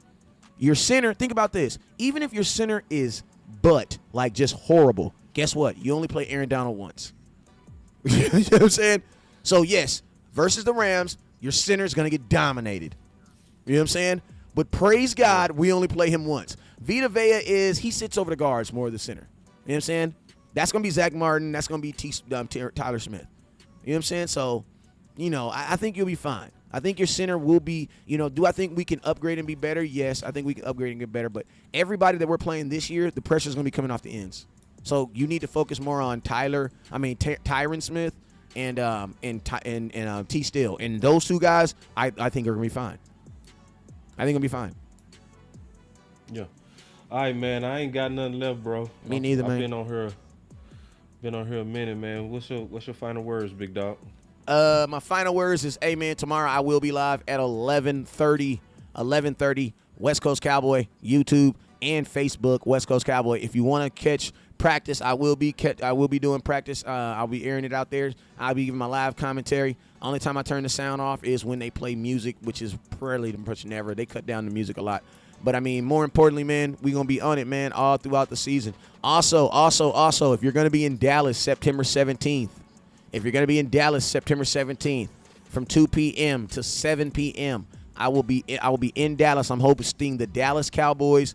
Your center, think about this. Even if your center is like just horrible, guess what? You only play Aaron Donald once. You know what I'm saying? So yes, versus the Rams, your center is gonna get dominated. You know what I'm saying? But praise God, we only play him once. Vita Vea he sits over the guards more of the center. You know what I'm saying? That's going to be Zach Martin. That's going to be Tyler Smith. You know what I'm saying? So, I think you'll be fine. I think your center will be, do I think we can upgrade and be better? Yes, I think we can upgrade and get better. But everybody that we're playing this year, the pressure is going to be coming off the ends. So you need to focus more on Tyron Smith and T. Steele. And those two guys, I think are going to be fine. I think it'll be fine. Yeah. All right, man. I ain't got nothing left, bro. Me neither, man. I've been on here a minute, man. What's your final words, big dog? My final words is, hey, man, tomorrow I will be live at 11:30, West Coast Cowboy, YouTube and Facebook, West Coast Cowboy. If you want to catch practice, I will be doing practice. I'll be airing it out there. I'll be giving my live commentary. Only time I turn the sound off is when they play music, which is rarely never. They cut down the music a lot. But, I mean, more importantly, man, we're going to be on it, man, all throughout the season. Also, if you're going to be in Dallas September 17th, from 2 p.m. to 7 p.m., I will be in Dallas. I'm hosting the Dallas Cowboys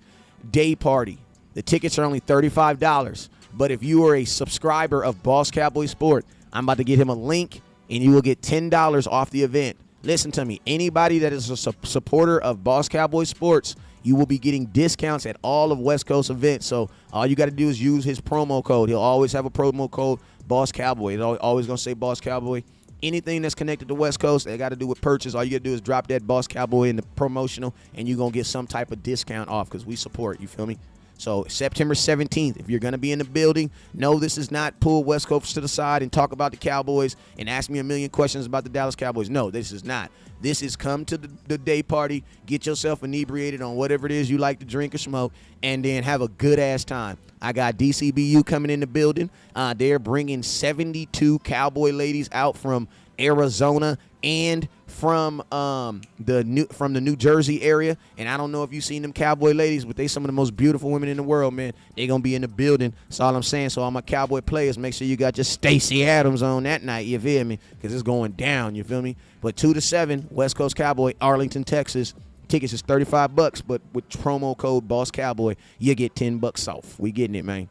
Day Party. The tickets are only $35. But if you are a subscriber of Boss Cowboy Sport, I'm about to get him a link, and you will get $10 off the event. Listen to me. Anybody that is a supporter of Boss Cowboy Sports, you will be getting discounts at all of West Coast events. So all you got to do is use his promo code. He'll always have a promo code, Boss Cowboy. It's always going to say Boss Cowboy. Anything that's connected to West Coast, they got to do with purchase. All you got to do is drop that Boss Cowboy in the promotional, and you're going to get some type of discount off because we support. You feel me? So September 17th, if you're going to be in the building, no, this is not pull West Coast to the side and talk about the Cowboys and ask me a million questions about the Dallas Cowboys. No, this is not. This is come to the day party, get yourself inebriated on whatever it is you like to drink or smoke, and then have a good-ass time. I got DCBU coming in the building. They're bringing 72 Cowboy ladies out from Arizona and from the New Jersey area. And I don't know if you've seen them Cowboy ladies, but they some of the most beautiful women in the world, man. They're going to be in the building. That's all I'm saying. So all my Cowboy players, make sure you got your Stacey Adams on that night, you feel me? Because it's going down, you feel me? But 2 to 7, West Coast Cowboy, Arlington, Texas. Tickets is $35, but with promo code Boss Cowboy, you get $10 off. We getting it, man.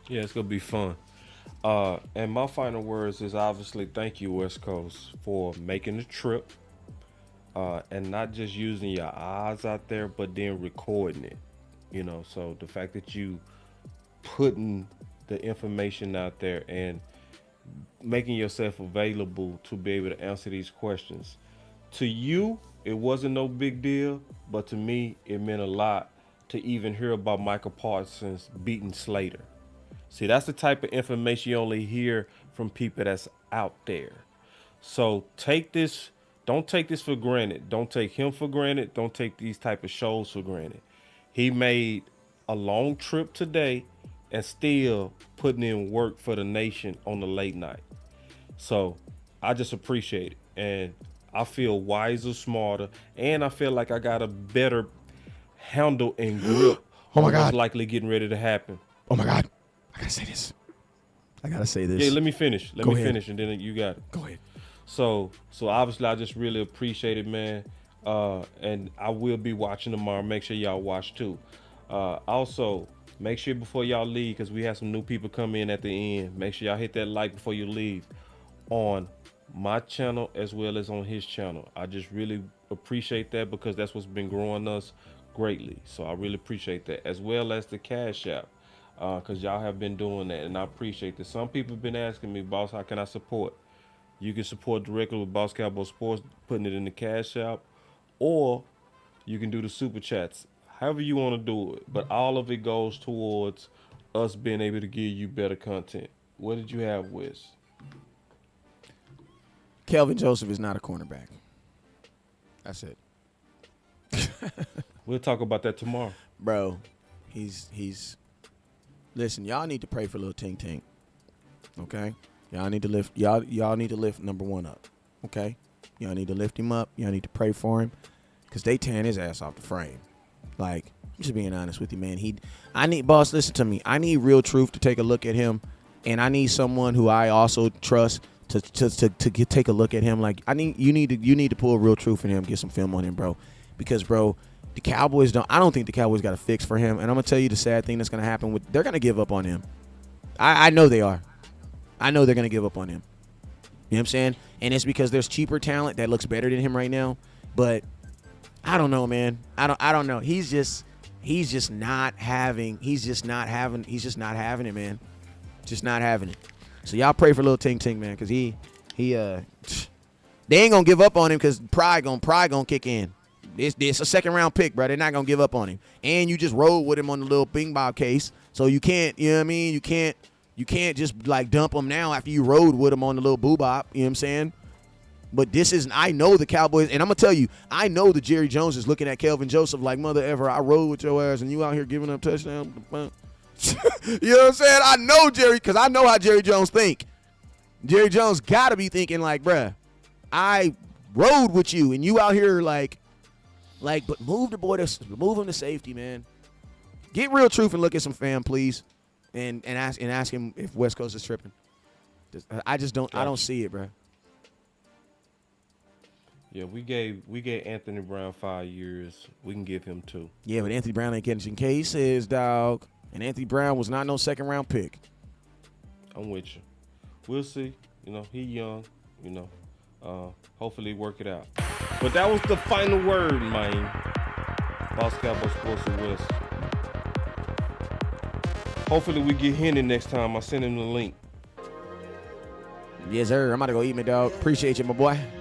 Yeah, it's going to be fun. And my final words is obviously thank you, West Coast, for making the trip and not just using your eyes out there, but then recording it. So the fact that you putting the information out there and making yourself available to be able to answer these questions. To you, it wasn't no big deal, but to me, it meant a lot to even hear about Micah Parsons beating Slater. See, that's the type of information you only hear from people that's out there. So don't take this for granted. Don't take him for granted. Don't take these type of shows for granted. He made a long trip today and still putting in work for the nation on the late night. So I just appreciate it. And I feel wiser, smarter, and I feel like I got a better handle and grip on what's likely getting ready to happen. Oh, my God. I gotta say this. Yeah, let me finish. Let me finish, and then you got it. Go ahead. So obviously, I just really appreciate it, man. And I will be watching tomorrow. Make sure y'all watch too. Also, make sure before y'all leave, because we have some new people come in at the end. Make sure y'all hit that like before you leave on my channel as well as on his channel. I just really appreciate that because that's what's been growing us greatly. So I really appreciate that, as well as the Cash App. Because y'all have been doing that, and I appreciate that. Some people have been asking me, Boss, how can I support? You can support directly with Boss Cowboy Sports, putting it in the Cash App, or you can do the Super Chats, however you want to do it. But all of it goes towards us being able to give you better content. What did you have, Wes? Kelvin Joseph is not a cornerback. That's it. We'll talk about that tomorrow. Bro, he's listen, y'all need to pray for little Tink Tink. Okay? Y'all need to lift number 1 up. Okay? Y'all need to lift him up. Y'all need to pray for him. Cause they tearing his ass off the frame. Like, I'm just being honest with you, man. Boss, listen to me. I need Real Truth to take a look at him. And I need someone who I also trust to take a look at him. Like, you need to pull Real Truth in him, get some film on him, bro. Because, bro, the Cowboys I don't think the Cowboys got a fix for him. And I'm gonna tell you the sad thing that's gonna happen they're gonna give up on him. I know they are. I know they're gonna give up on him. You know what I'm saying? And it's because there's cheaper talent that looks better than him right now. But I don't know, man. I don't know. He's just not having it, man. Just not having it. So y'all pray for little Tink Tink, man, because they ain't gonna give up on him because pride gonna kick in. It's a second round pick, bro. They're not gonna give up on him. And you just rode with him on the little bing ball case. So you can't, you know what I mean? You can't just like dump him now after you rode with him on the little boo bop, you know what I'm saying? But I know the Cowboys, and I'm going to tell you, I know the Jerry Jones is looking at Kelvin Joseph like, mother ever, I rode with your ass, and you out here giving up touchdowns. You know what I'm saying? I know Jerry, because I know how Jerry Jones think. Jerry Jones got to be thinking like, bruh, I rode with you, and you out here like, but move him to safety, man. Get Real Truth and look at some film, please, and ask him if West Coast is tripping. I don't see it, bruh. Yeah, we gave Anthony Brown 5 years. We can give him 2. Yeah, but Anthony Brown ain't getting cases, dog. And Anthony Brown was not no second round pick. I'm with you. We'll see. You know, he young. You know, hopefully work it out. But that was the final word, man. Boss Cowboy Sports and West. Hopefully we get Henny next time. I send him the link. Yes, sir. I'm about to go eat me, dog. Appreciate you, my boy.